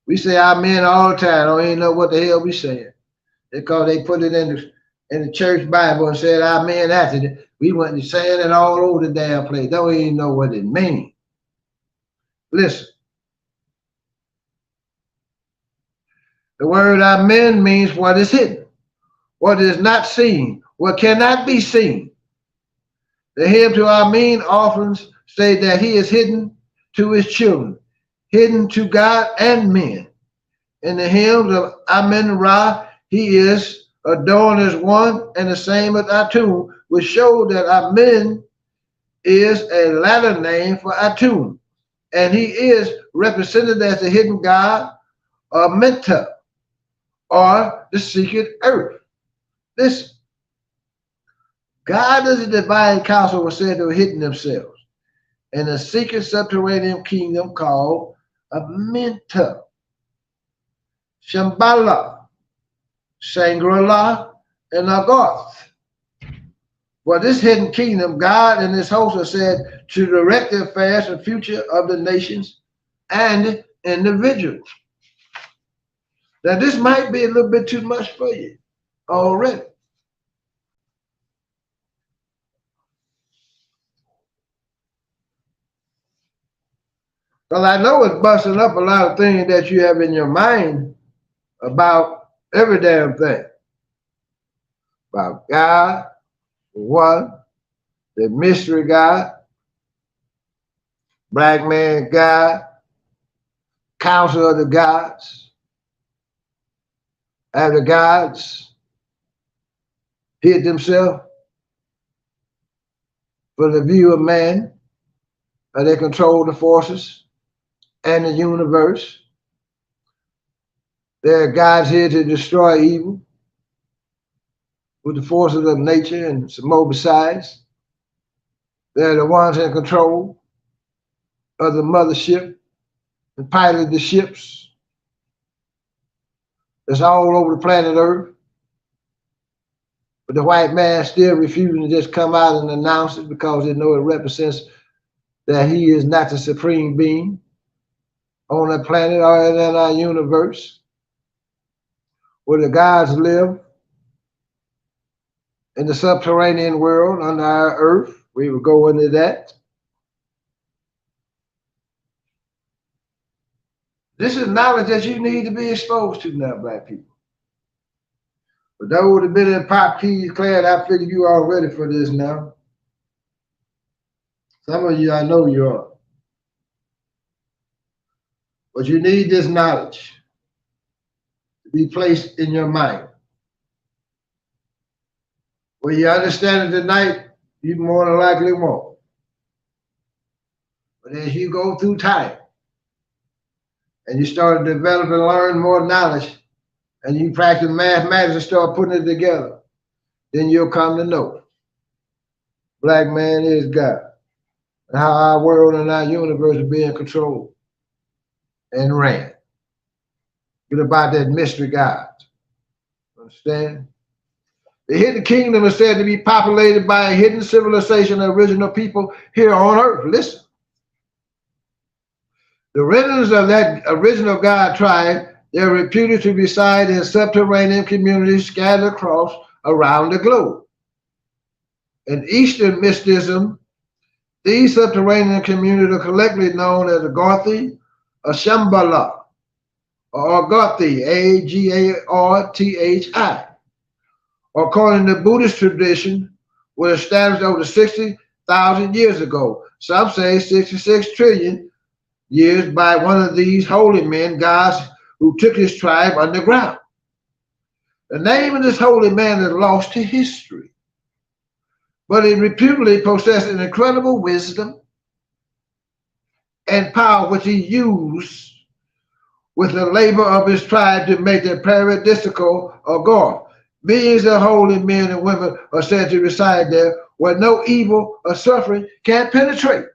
We say Amen all the time. I don't even know what the hell we saying. Because they put it in the church Bible and said Amen after it. We went saying it all over the damn place. Don't even know what it means. Listen. The word Amen means what is hidden, what is not seen, what cannot be seen. The hymn to Amen often say that he is hidden to his children, hidden to God and men. In the hymns of Amen Ra, he is adorned as one and the same as Atum, which shows that Amen is a latter name for Atum, and he is represented as the hidden God of Menta, or the secret earth. Listen. God as a divine council was said to have hidden themselves in a secret subterranean kingdom called Amenta, Shambhala, Shangri-La, and Agarth. For this hidden kingdom, God and his hosts are said to direct the affairs and future of the nations and individuals. Now, this might be a little bit too much for you already. Well, I know it's busting up a lot of things that you have in your mind about every damn thing. About God, one, the mystery God, black man God, council of the gods, and the gods hid themselves for the view of man, and they control the forces and the universe. There are gods here to destroy evil with the forces of nature and some more besides. They're the ones in control of the mothership and pilot the ships that's all over the planet Earth. But the white man still refusing to just come out and announce it because they know it represents that he is not the supreme being on the planet or in our universe where the gods live in the subterranean world under our earth. We will go into that. This is knowledge that you need to be exposed to now, black people. For those that have been in pop keys class, I figure you are ready for this now. Some of you, I know you are. But you need this knowledge to be placed in your mind. When you understand it tonight, you more than likely won't. But as you go through time and you start to develop and learn more knowledge and you practice mathematics and start putting it together, then you'll come to know black man is God and how our world and our universe is being controlled and ran. Get about that mystery God. Understand? The hidden kingdom is said to be populated by a hidden civilization of original people here on earth. Listen. The remnants of that original God tribe, they're reputed to reside in subterranean communities scattered across around the globe. In Eastern mysticism, these subterranean communities are collectively known as the Agarthi or Shambhala, or Agarthi, Agarthi. According to Buddhist tradition, was established over 60,000 years ago. Some say 66 trillion years by one of these holy men, gods, who took his tribe underground. The name of this holy man is lost to history, but he reputedly possessed an incredible wisdom and power which he used with the labor of his tribe to make the paradisical Agor. Millions of holy men and women are said to reside there where no evil or suffering can penetrate.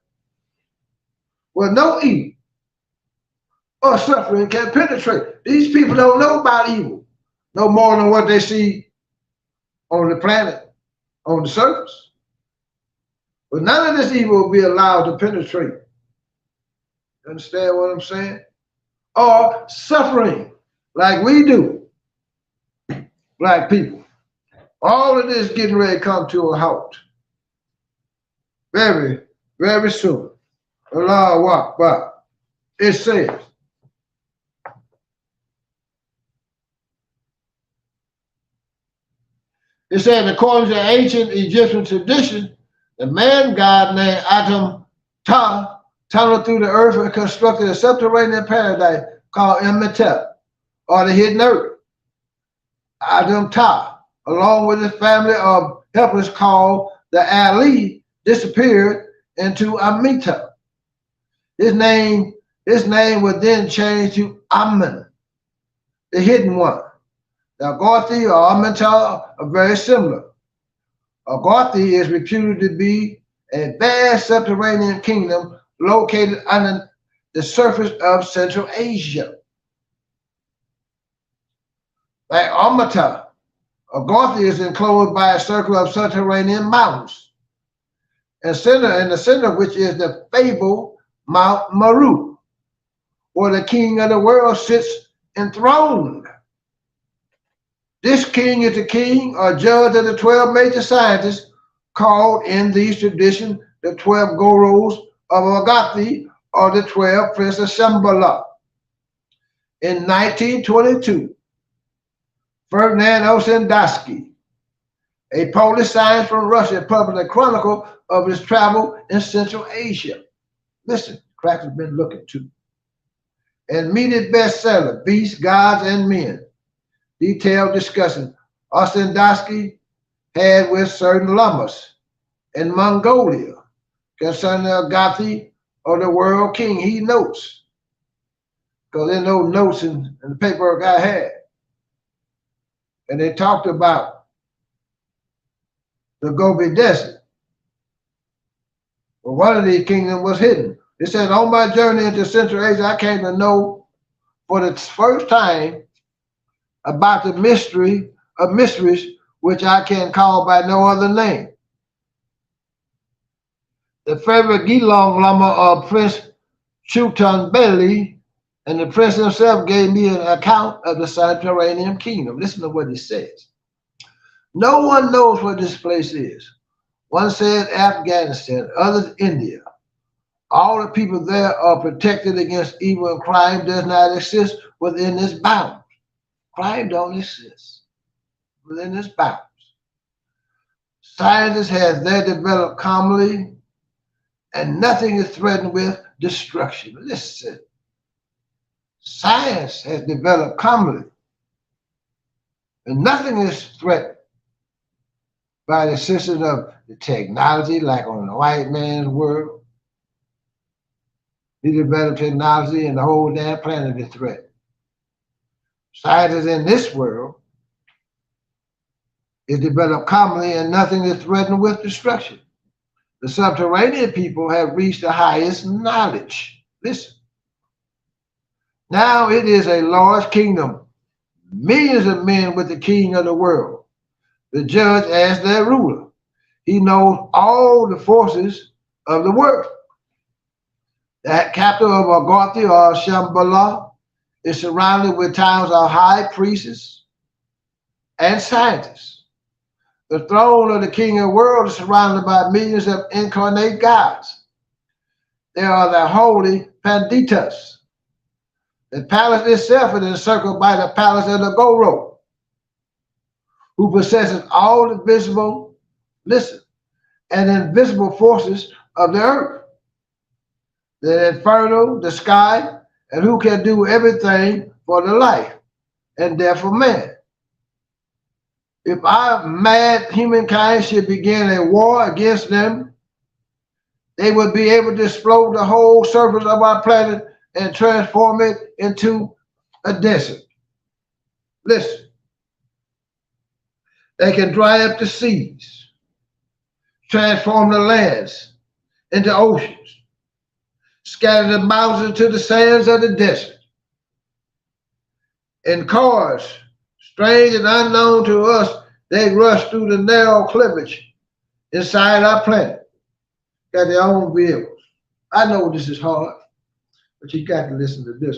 Where no evil or suffering can penetrate. These people don't know about evil no more than what they see on the planet, on the surface. But none of this evil will be allowed to penetrate. You understand what I'm saying? Or suffering like we do. Black people. All of this getting ready to come to a halt. Very, very soon. Allah Akbar. It says, according to ancient Egyptian tradition, the man god named Atum Ta tunneled through the earth and constructed a subterranean paradise called Imhotep, or the hidden earth. Adam Ta, along with his family of helpers called the Ali, disappeared into Amita. His name was then changed to Amun, the hidden one. The Agarthi or Amita are very similar. Agarthi is reputed to be a vast subterranean kingdom located under the surface of Central Asia. Like Amata, Agarthi is enclosed by a circle of subterranean mountains, in the center of which is the fabled Mount Meru, where the king of the world sits enthroned. This king is the king or judge of the 12 major scientists called in these traditions the 12 gurus of Agarthi of the 12, Prince of Shambhala. In 1922, Ferdinand Ossendowski, a Polish scientist from Russia, published a chronicle of his travel in Central Asia. Listen, crack has been looking too. And immediate bestseller, Beasts, Gods, and Men, detailed discussion Ossendowski had with certain lamas in Mongolia concerning the Agathi or the world king. He notes, because there's no notes in the paperwork I had. And they talked about the Gobi Desert. Well, one of these kingdoms was hidden. It said, on my journey into Central Asia, I came to know for the first time about the mystery of mysteries, which I can call by no other name. The favorite Gelong Lama of Prince Chutanbeli, and the prince himself gave me an account of the subterranean kingdom. Listen to what he says. No one knows what this place is. One said Afghanistan, others India. All the people there are protected against evil, and crime does not exist within its bounds. Crime don't exist within its bounds. Scientists have there developed calmly, and nothing is threatened with destruction. Listen, science has developed calmly, and nothing is threatened by the system of the technology, like on the white man's world. He developed technology, and the whole damn planet is threatened. Scientists in this world is developed calmly, and nothing is threatened with destruction. The subterranean people have reached the highest knowledge. Listen. Now it is a large kingdom, millions of men with the king of the world, the judge as their ruler. He knows all the forces of the world. The capital of Agathi or Shambhala is surrounded with towns of high priests and scientists. The throne of the king of the world is surrounded by millions of incarnate gods. They are the holy Panditas. The palace itself is encircled by the palace of the Goro, who possesses all the visible, listen, and invisible forces of the earth, the inferno, the sky, and who can do everything for the life and death of man. If our mad humankind should begin a war against them, they would be able to explode the whole surface of our planet and transform it into a desert. Listen, they can dry up the seas, transform the lands into oceans, scatter the mountains to the sands of the desert. In cars, strange and unknown to us, they rush through the narrow cleavage inside our planet. Got their own vehicles. I know this is hard, but you got to listen to this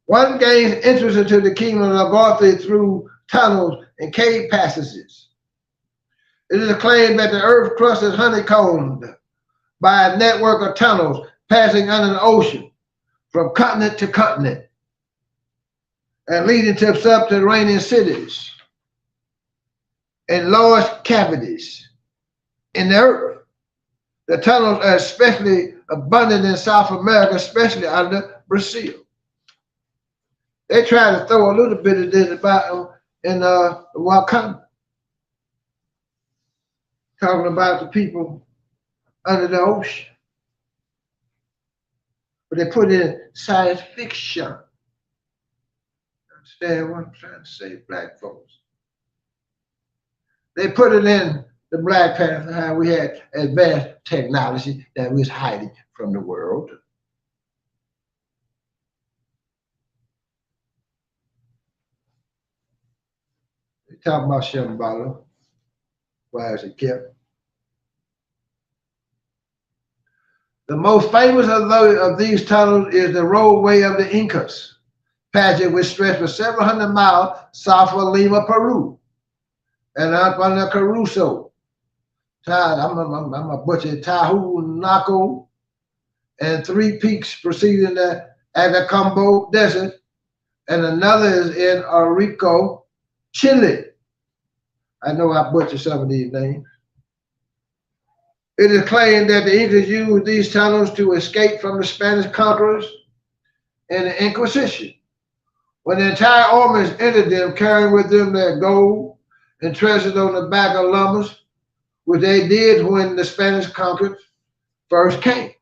one. One gains entrance into the kingdom of Agathi through tunnels and cave passages. It is claimed that the earth crust is honeycombed by a network of tunnels passing under the ocean from continent to continent and leading to subterranean cities and large cavities in the earth. The tunnels are especially abundant in South America, especially under Brazil. They try to throw a little bit of this about in Wakanda, talking about the people under the ocean. But they put it in science fiction. Understand what I'm trying to say, black folks? They put it in the Black Panther, how we had advanced technology that was hiding from the world. They talk about Shambhala, why is it kept? The most famous of these tunnels is the roadway of the Incas, passage which stretched for several hundred miles south of Lima, Peru, and up on the Caruso. I'm a butcher, Tahu Naco, and 3 peaks preceding the Atacambo Desert, and another is in Arico, Chile. I know I butchered some of these names. It is claimed that the Incas used these tunnels to escape from the Spanish conquerors and the Inquisition. When the entire armies entered them, carrying with them their gold and treasures on the back of llamas, which they did when the Spanish conquered first came.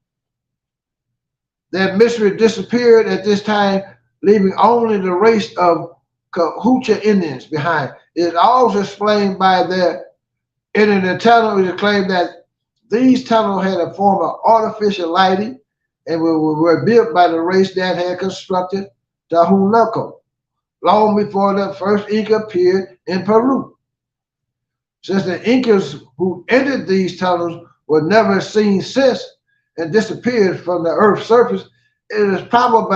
Their mystery disappeared at this time, leaving only the race of Cahucha Indians behind. It is also explained by their entering the tunnel. It is claimed that these tunnels had a form of artificial lighting and were built by the race that had constructed Tahunaco long before the first Inca appeared in Peru. Since the Incas who entered these tunnels were never seen since and disappeared from the Earth's surface, it is probable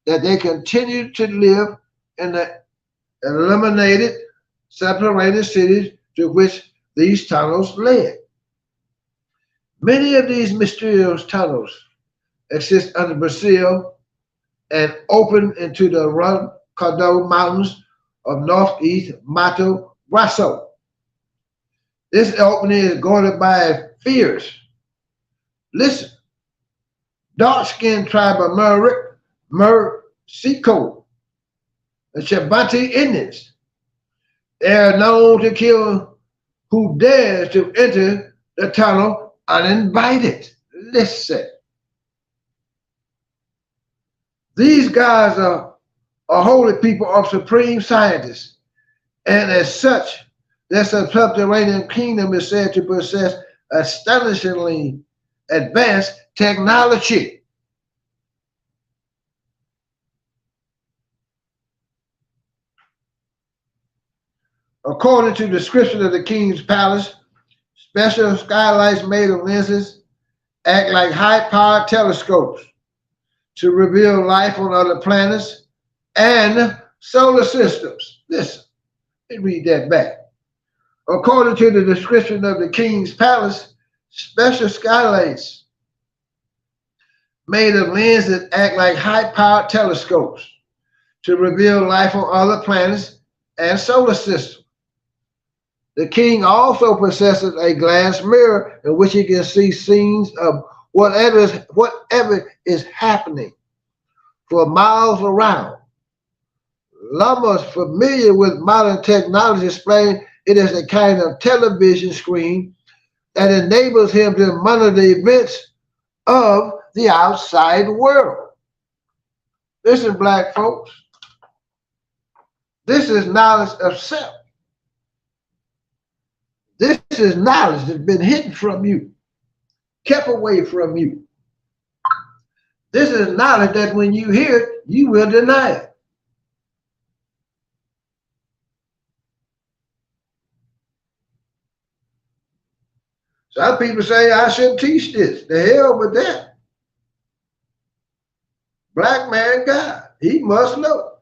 that they continued to live in the eliminated subterranean cities to which these tunnels led. Many of these mysterious tunnels exist under Brazil and open into the Roncador Mountains of northeast Mato Grosso. This opening is guarded by a fierce, listen, dark-skinned tribe of Mercico, the Chabati Indians. They are known to kill who dares to enter the tunnel uninvited. Listen. These guys are holy people of supreme scientists, and as such, their subterranean kingdom is said to possess astonishingly advanced technology. According to the description of the king's palace, special skylights made of lenses act like high-powered telescopes to reveal life on other planets and solar systems. Listen, let me read that back. According to the description of the king's palace, special skylights made of lenses that act like high-powered telescopes to reveal life on other planets and solar systems. The king also possesses a glass mirror in which he can see scenes of whatever is happening for miles around. Llamas familiar with modern technology explain it is a kind of television screen that enables him to monitor the events of the outside world. Listen, black folks, this is knowledge of self. This is knowledge that's been hidden from you, kept away from you. This is knowledge that when you hear it, you will deny it. Some people say I shouldn't teach this. The hell with that. Black man God, he must know.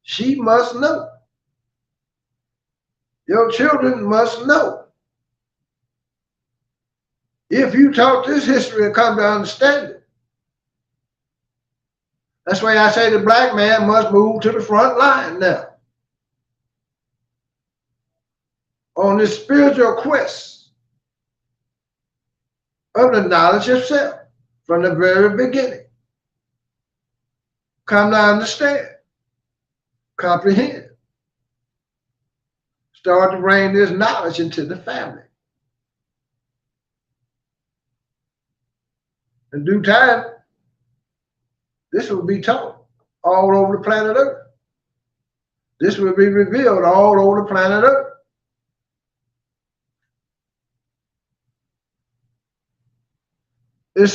She must know. Your children must know. If you taught this history and come to understand it. That's why I say the black man must move to the front line now. On this spiritual quest of the knowledge of self from the very beginning. Come to understand, comprehend. Start to bring this knowledge into the family. In due time, this will be taught all over the planet Earth. This will be revealed all over the planet Earth. It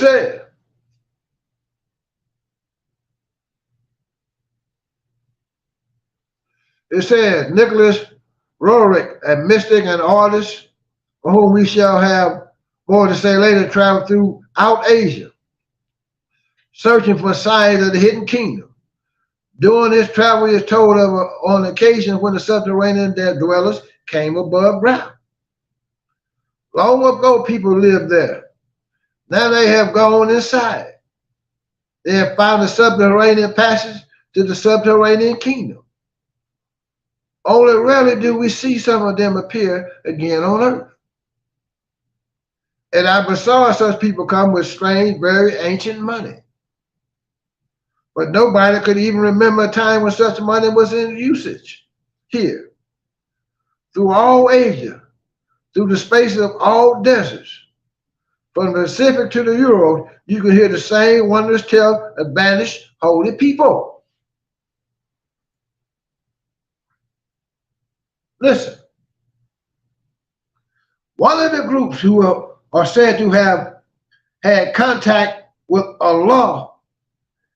says, Nicholas Roerich, a mystic and artist, for whom we shall have more to say later, traveled throughout Asia, searching for signs of the hidden kingdom. During this travel, he is told of on occasion when the subterranean dwellers came above ground. Long ago, people lived there. Now they have gone inside. They have found a subterranean passage to the subterranean kingdom. Only rarely do we see some of them appear again on earth. And I saw such people come with strange, very ancient money. But nobody could even remember a time when such money was in usage here. Through all Asia, through the spaces of all deserts, from the Pacific to the Urals, you could hear the same wondrous tale of vanished holy people. Listen, one of the groups who are said to have had contact with Allah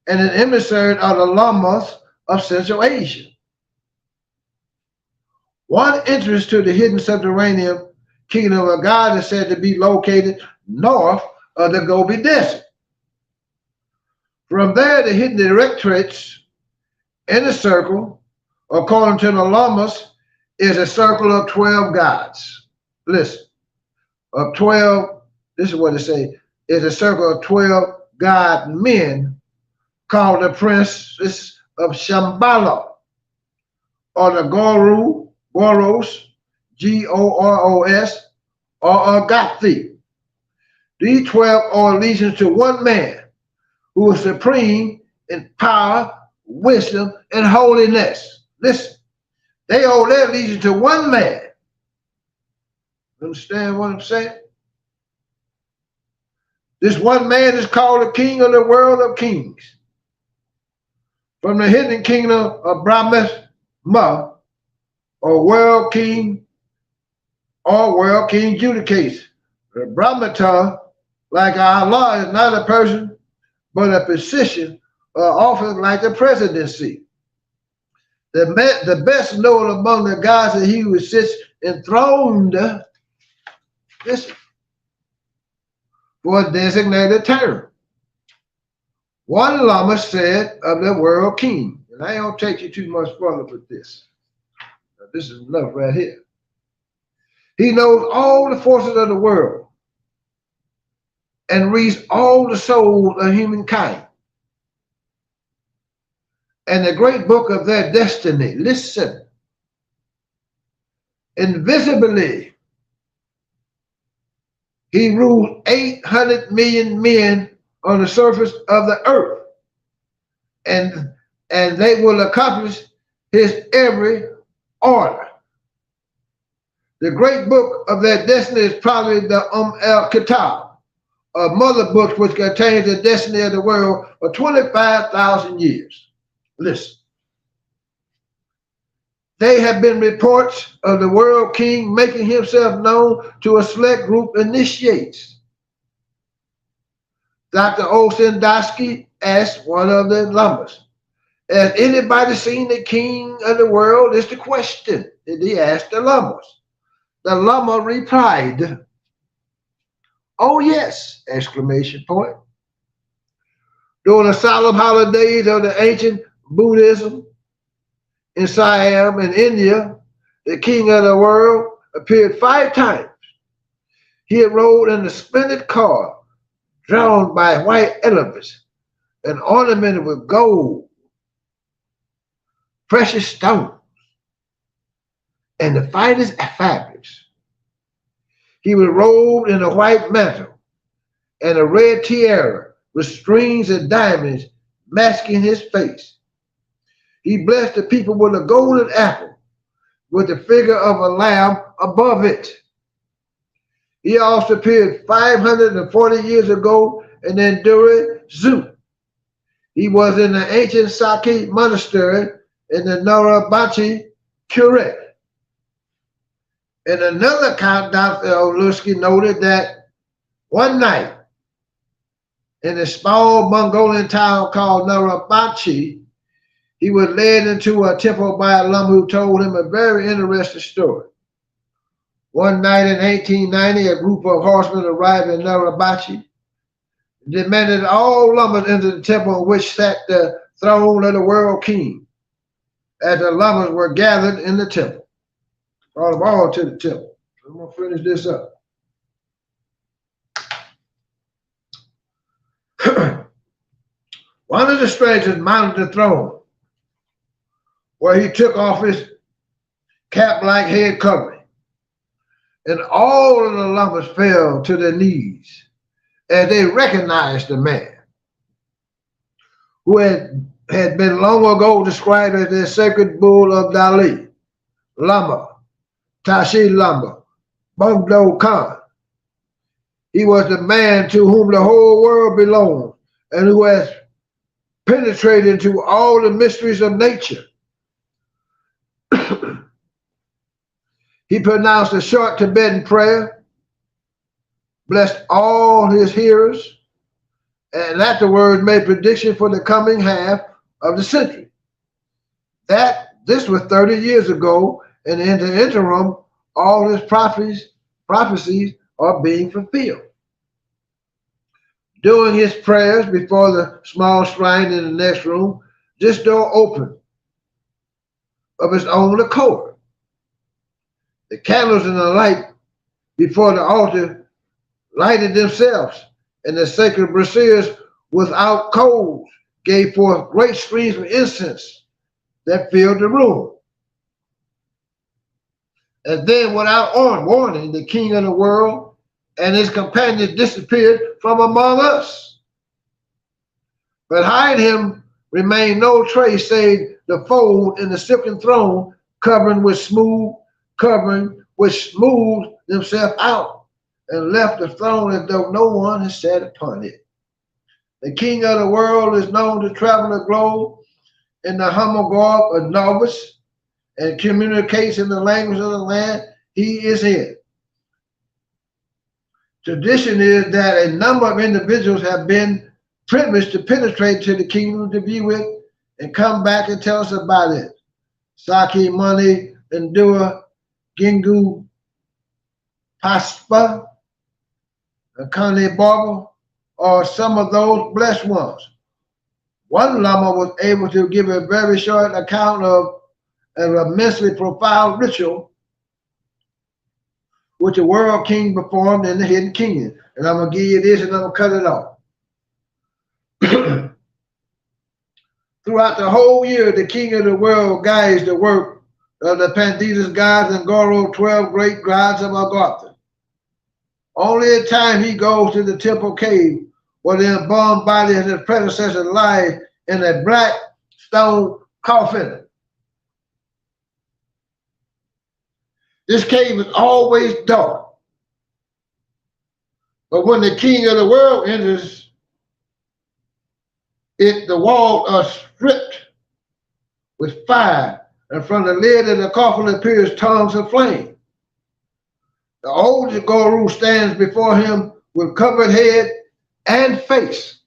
and an emissary of the Lamas of Central Asia. One entrance to the hidden subterranean kingdom of God is said to be located north of the Gobi Desert. From there, the hidden directorates in a circle, according to the Lamas, is a circle of 12 gods. Listen, of 12, this is what it says, is a circle of 12 god men called the princes of Shambhala, or the Goros, G-O-R-O-S, or Agathi. These 12 are allegiance to one man who is supreme in power, wisdom, and holiness. Listen, they owe their allegiance to one man. Understand what I'm saying? This one man is called the King of the world of kings. From the hidden kingdom of Brahma, or world king judicates. The Brahmata, like Allah, is not a person, but a position or office like the presidency. The best known among the gods is he who sits enthroned, listen, for a designated term. One Lama said of the world king, and I don't take you too much further with this. Now, this is enough right here. He knows all the forces of the world and reads all the souls of humankind. And the great book of their destiny, listen, invisibly, he rules 800 million men on the surface of the earth, and they will accomplish his every order. The great book of their destiny is probably the al-Kitab, a mother book which contains the destiny of the world for 25,000 years. Listen, there have been reports of the world king making himself known to a select group initiates. Dr. Osendowski asked one of the Lamas, has anybody seen the king of the world? Is the question. And he asked the Lamas. The Lama replied, oh yes, exclamation point. During the solemn holidays of the ancient Buddhism in Siam and India, the king of the world appeared 5 times. He rode in a splendid car drawn by white elephants and ornamented with gold, precious stones, and the finest fabrics. He was robed in a white mantle and a red tiara with strings of diamonds masking his face. He blessed the people with a golden apple with the figure of a lamb above it. He also appeared 540 years ago in Enduri Zoo. He was in the ancient Saki monastery in the Narabachi Curate. In another account, Dr. Olusky noted that one night in a small Mongolian town called Narabachi, he was led into a temple by a Lama who told him a very interesting story. One night in 1890, a group of horsemen arrived in Narabachi, demanded all Lamas enter the temple in which sat the throne of the world king. As the Lamas were gathered in the temple, brought them all to the temple. I'm going to finish this up. One of the strangers mounted the throne, where he took off his cap-like head covering, and all of the lovers fell to their knees as they recognized the man who had been long ago described as the sacred bull of Dali, Lama, Tashi Lama, Bogdo Khan. He was the man to whom the whole world belonged and who has penetrated into all the mysteries of nature. He pronounced a short Tibetan prayer, blessed all his hearers, and afterwards made prediction for the coming half of the century. This was 30 years ago, and in the interim, all his prophecies are being fulfilled. During his prayers before the small shrine in the next room, this door opened of its own accord. The candles and the light before the altar lighted themselves, and the sacred braziers without coals gave forth great streams of incense that filled the room. And then, without warning, the king of the world and his companions disappeared from among us. But behind him remained no trace save the fold in the silken throne which smoothed themselves out and left the throne as though no one had sat upon it. The king of the world is known to travel the globe in the humble garb of novice and communicates in the language of the land he is in. Tradition is that a number of individuals have been privileged to penetrate to the kingdom to be with and come back and tell us about it. Saki Mani Endua Gingu Paspa Akane Barber or some of those blessed ones. One Lama was able to give a very short account of an immensely profound ritual which the world king performed in the hidden kingdom. And I'm going to give you this and I'm going to cut it off. Throughout the whole year, the king of the world guides the work of the Panditas gods and Goro, 12 great gods of Agartha. Only at time he goes to the temple cave where the embalmed body of his predecessor lies in a black stone coffin. This cave is always dark. But when the king of the world enters it, the walls are stripped with fire, and from the lid of the coffin appears tongues of flame. The old Guru stands before him with covered head and face.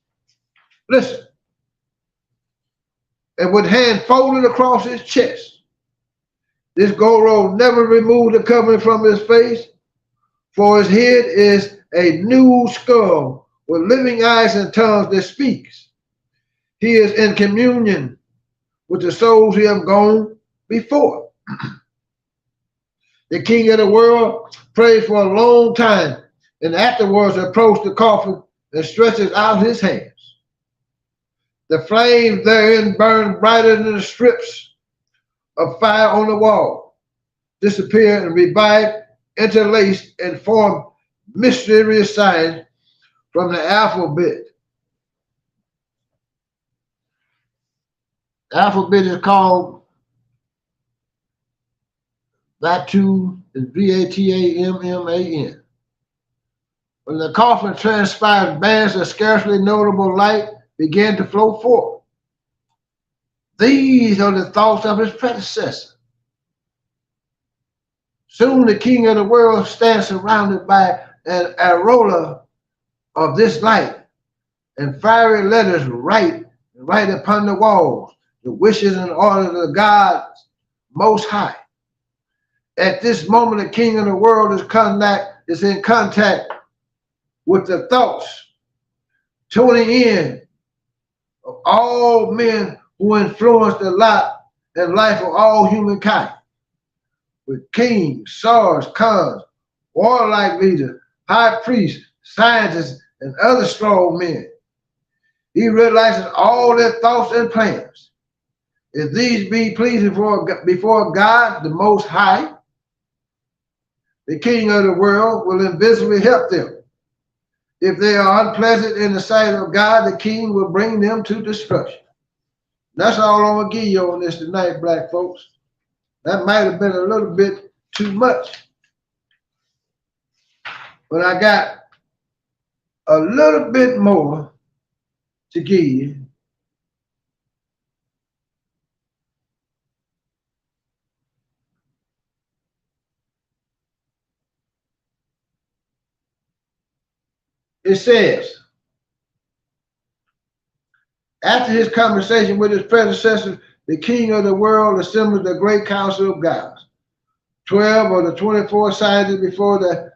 Listen. And with hand folded across his chest. This Guru never removed the covering from his face, for his head is a new skull with living eyes and tongues that speaks. He is in communion with the souls who have gone before. The king of the world prays for a long time and afterwards approaches the coffin and stretches out his hands. The flames therein burn brighter than the strips of fire on the wall, disappear and revive, interlaced and form mysterious signs from the alphabet. The alphabet is called Vatu, is Vatamman. When the coffin transpires, bands of scarcely notable light begin to flow forth. These are the thoughts of his predecessor. Soon the king of the world stands surrounded by an aureola of this light, and fiery letters write upon the walls the wishes and orders of the gods most high. At this moment, the king of the world is in contact with the thoughts, tuning in of all men who influence the lot and life of all humankind, with kings, czars, khans, warlike leaders, high priests, scientists, and other strong men. He realizes all their thoughts and plans. If these be pleasing before God, the Most High, the King of the world will invisibly help them. If they are unpleasant in the sight of God, the King will bring them to destruction. That's all I'm going to give you on this tonight, black folks. That might have been a little bit too much, but I got a little bit more to give you. It says, after his conversation with his predecessor, the king of the world assembled the great council of gods. 12 of the 24 scientists before the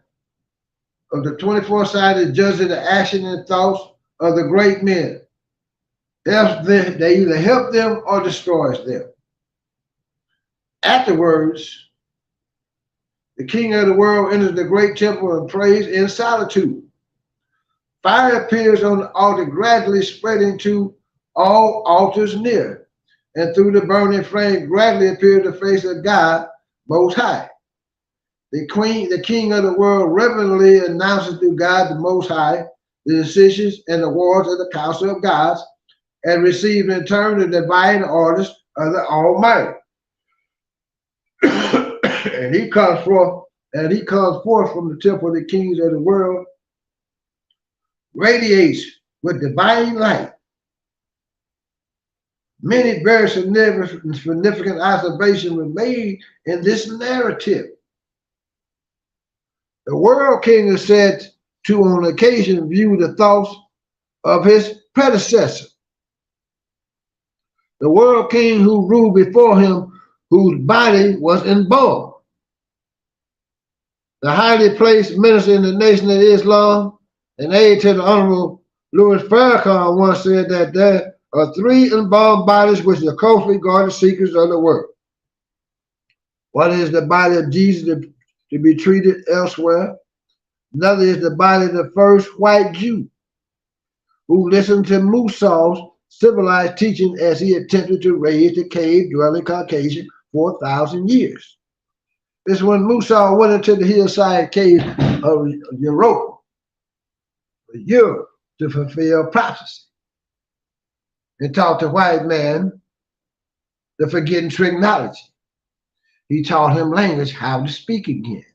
24 scientists judging the action and thoughts of the great men. They either help them or destroys them. Afterwards, the king of the world enters the great temple and prays in solitude. Fire appears on the altar, gradually spreading to all altars near, and through the burning flame gradually appears the face of God Most High. The king of the world reverently announces to God the Most High the decisions and the awards of the council of gods, and receives in turn the divine orders of the Almighty. and he comes forth from the temple of the kings of the world, radiates with divine light. Many very significant observations were made in this narrative. The world king is said to, on occasion, view the thoughts of his predecessor. The world king who ruled before him, whose body was embalmed. The highly placed minister in the Nation of Islam, an aide to the Honorable Louis Farrakhan, once said that there are 3 embalmed bodies which are closely guarded secrets of the world. One is the body of Jesus to be treated elsewhere. Another is the body of the first white Jew who listened to Musa's civilized teaching as he attempted to raise the cave-dwelling Caucasian for 1,000 years. This is when Musa went into the hillside cave of Europe to fulfill prophecy and taught the white man the forgetting trick knowledge. He taught him language, how to speak again.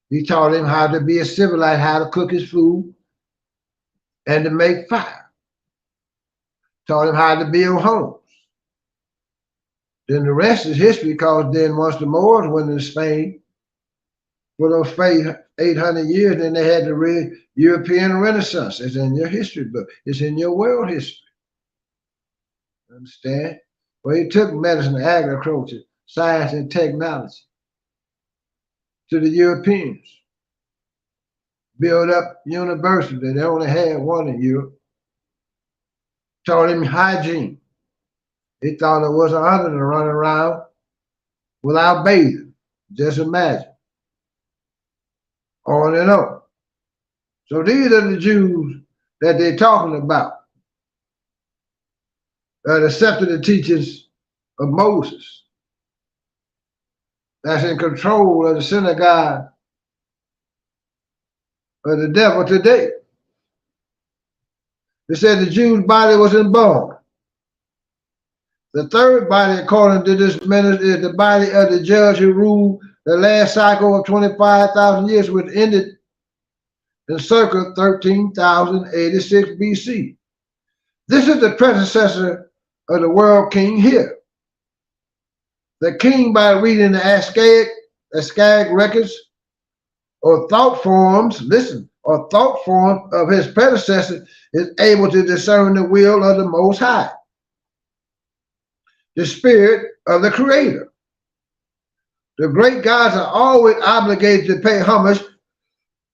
He taught him how to be a civilized, how to cook his food and to make fire. Taught him how to build homes. Then the rest is history, because then once the Moors went into Spain for those 800 years, then they had the European Renaissance. It's in your history book. It's in your world history. Understand? Well, he took medicine, agriculture, science, and technology to the Europeans. Built up universities. They only had one in Europe. Taught him hygiene. He thought it was an honor to run around without bathing. Just imagine. On and on. So these are the Jews that they're talking about. That accepted the teachings of Moses. That's in control of the synagogue of the devil today. They said the Jew's body was embalmed. The third body, according to this minister, is the body of the judge who ruled the last cycle of 25,000 years, which ended in circa 13,086 BC. This is the predecessor of the world king here. The king, by reading the Ascaic records or thought forms, of his predecessor, is able to discern the will of the Most High, the spirit of the Creator. The great gods are always obligated to pay homage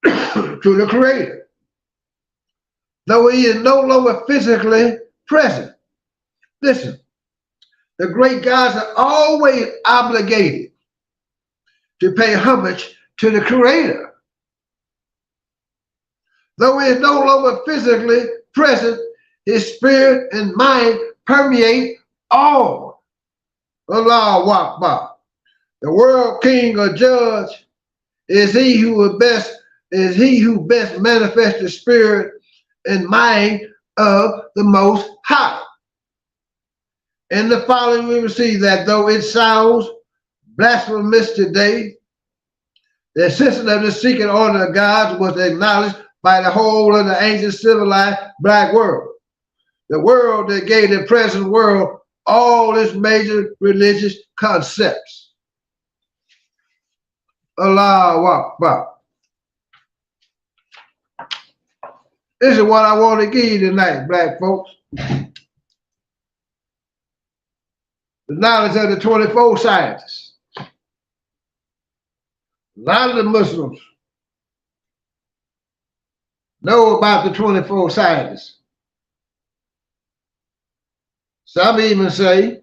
to the Creator, though he is no longer physically present. Listen, the great gods are always obligated to pay homage to the Creator, though he is no longer physically present, his spirit and mind permeate all. Allahu Akbar. The world king or judge is he who best manifests the spirit and mind of the Most High. In the following, we will see that though it sounds blasphemous today, the system of the secret order of gods was acknowledged by the whole of the ancient civilized black world. The world that gave the present world all its major religious concepts. Allahu Akbar. This is what I want to give you tonight, black folks. The knowledge of the 24 scientists. A lot of the Muslims know about the 24 scientists. Some even say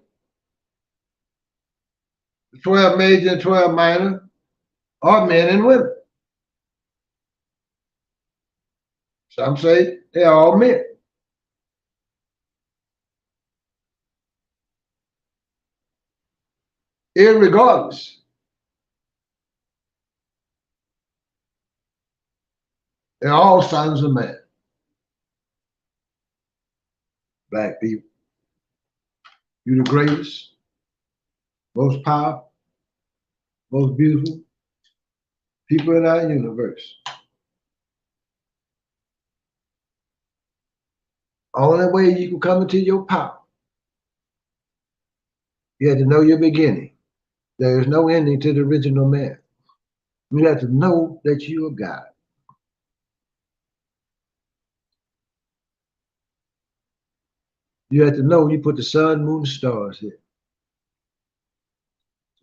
the 12 major and 12 minor are men and women. Some say they're all men. Irregardless, they're all sons of man. Black people, you're the greatest, most powerful, most beautiful people in our universe. Only way you can come into your power, you have to know your beginning. There is no ending to the original man. You have to know that you are God. You have to know you put the sun, moon, and stars here.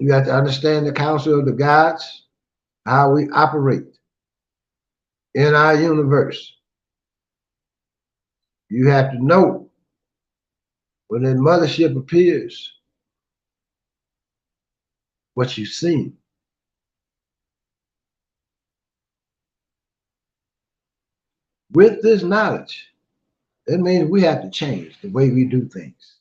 You have to understand the counsel of the gods, how we operate in our universe. You have to know when that mothership appears, what you've seen. With this knowledge, it means we have to change the way we do things.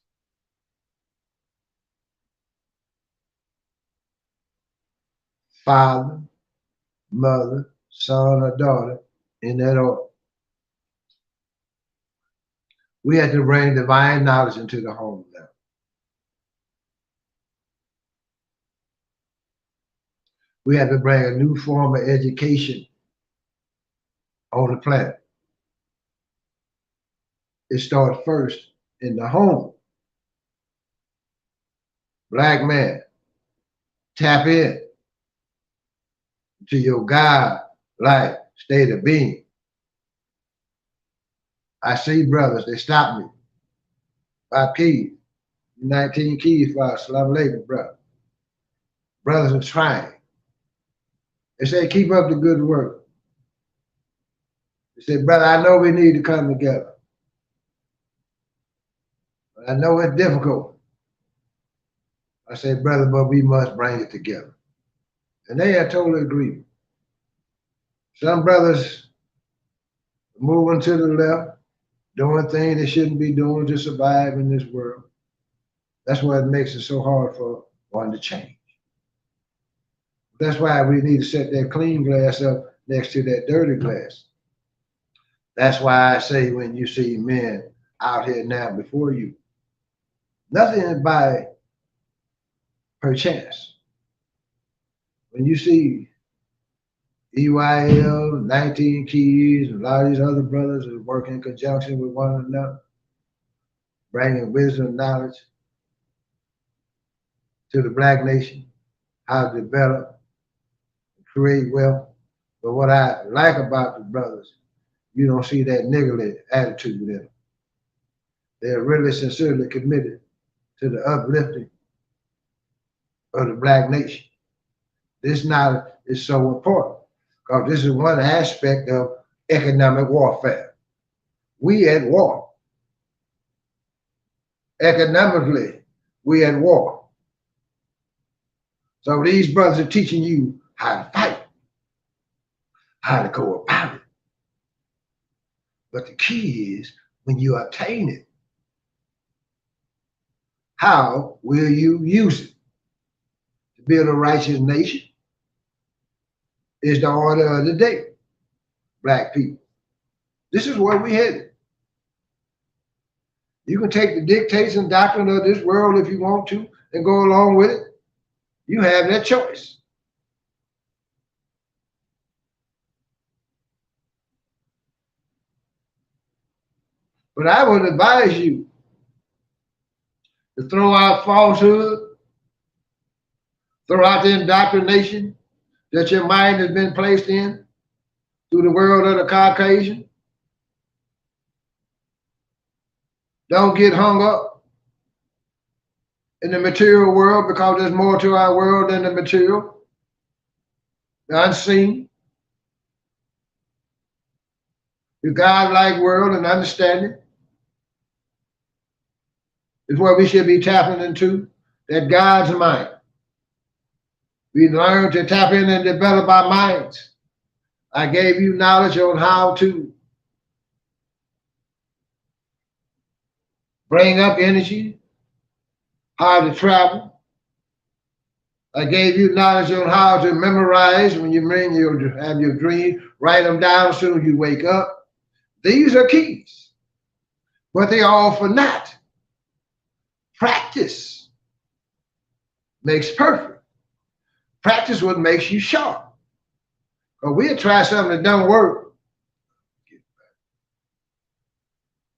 Father, mother, son, or daughter, in that order. We have to bring divine knowledge into the home now. We have to bring a new form of education on the planet. It starts first in the home. Black man, tap in to your God-like state of being. I see brothers, they stop me. 5 keys, 19 keys for us, Salam alaikum, brother. Brothers are trying. They say, keep up the good work. They say, brother, I know we need to come together. But I know it's difficult. I say, brother, but we must bring it together. And they are totally agreed. Some brothers moving to the left, doing things they shouldn't be doing to survive in this world. That's why it makes it so hard for one to change. That's why we need to set that clean glass up next to that dirty glass. That's why I say when you see men out here now before you, nothing is by perchance. When you see EYL, 19 Keys, a lot of these other brothers that work in conjunction with one another, bringing wisdom and knowledge to the black nation, how to develop, create wealth. But what I like about the brothers, you don't see that niggly attitude in them. They're really sincerely committed to the uplifting of the black nation. This knowledge is so important because this is one aspect of economic warfare. We at war. Economically, we at war. So these brothers are teaching you how to fight, how to go about it. But the key is when you obtain it, how will you use it to build a righteous nation? Is the order of the day, black people. This is where we headed. You can take the dictates and doctrine of this world if you want to and go along with it. You have that choice. But I would advise you to throw out falsehood, throw out the indoctrination that your mind has been placed in through the world of the Caucasian. Don't get hung up in the material world, because there's more to our world than the material, the unseen. The God-like world and understanding is what we should be tapping into, that God's mind. We learn to tap in and develop our minds. I gave you knowledge on how to bring up energy, how to travel. I gave you knowledge on how to memorize when you have your dream, write them down as soon as you wake up. These are keys, but they all for naught. Practice makes perfect. Practice what makes you sharp. But we'll try something that don't work.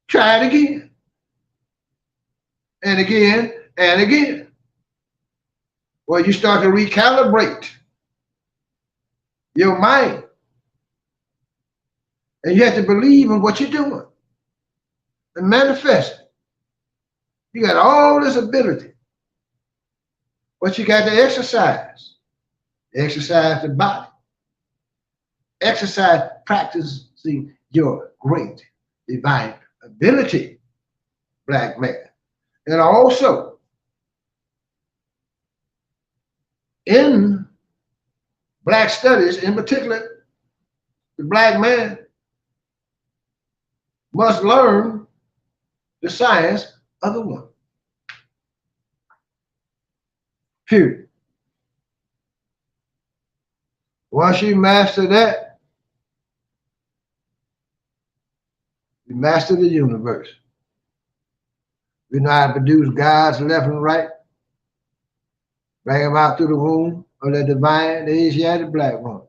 Try it again. And again, and again. Well, you start to recalibrate your mind. And you have to believe in what you're doing and manifest it. You got all this ability, but you got to exercise. Exercise the body. Exercise practicing your great divine ability, black man. And also, in black studies, in particular, the black man must learn the science of the one. Period. Once you master that, you master the universe. We know how to produce gods left and right, bring them out through the womb of the divine, the Asiatic black woman.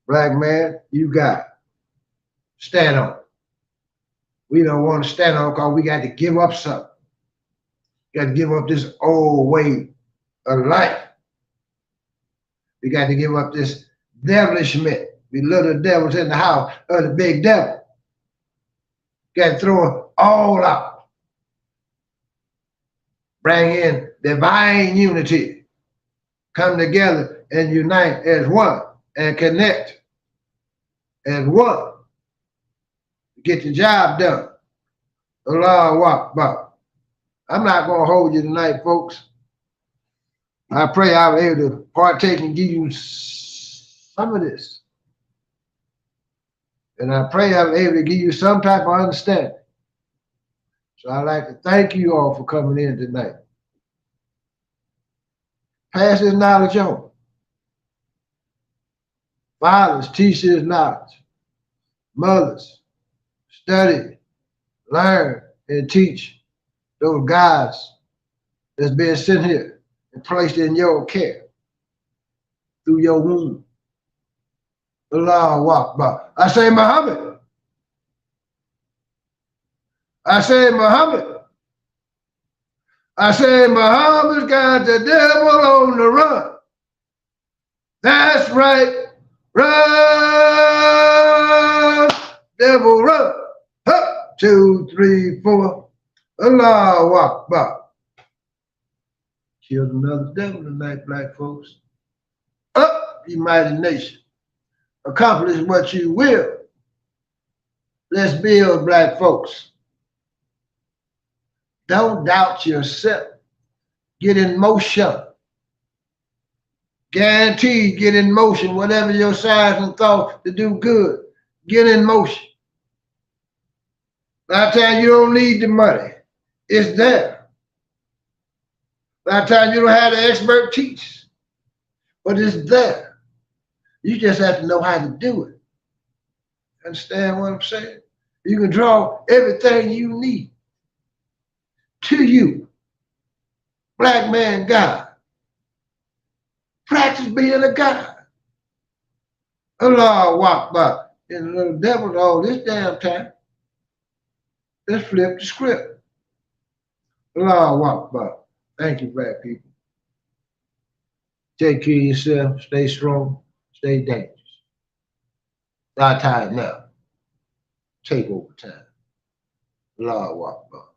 Black man, you got it. Stand on it. We don't want to stand on it because we got to give up something. We got to give up this old way of life. We got to give up this devilishment. We little devils in the house of the big devil. Got to throw it all out. Bring in divine unity. Come together and unite as one and connect as one. Get the job done. Allahu Akbar. I'm not going to hold you tonight, folks. I pray I was able to partake and give you some of this. And I pray I was able to give you some type of understanding. So I'd like to thank you all for coming in tonight. Pass this knowledge on. Fathers, teach this knowledge. Mothers, study, learn, and teach those guys that's been sent here and placed in your care through your womb. Allahu Akbar. I say Muhammad. I say Muhammad. I say Muhammad's got the devil on the run. That's right. Run, devil, run. Up, 2, 3, 4. Allahu Akbar. Killed another devil tonight, black folks. Up, you mighty nation. Accomplish what you will. Let's build, black folks. Don't doubt yourself. Get in motion. Guaranteed, get in motion. Whatever your size and thought to do good, get in motion. A lot of times you don't need the money. It's there. A lot of times you don't have the expertise, but it's there. You just have to know how to do it. Understand what I'm saying? You can draw everything you need to you. Black man God. Practice being a God. Allah walk by. And the little devil's all this damn time. Let's flip the script. Allah walk by. Thank you, black people. Take care of yourself. Stay strong. Stay dangerous. Not tired now. Take over time. Allah walk by.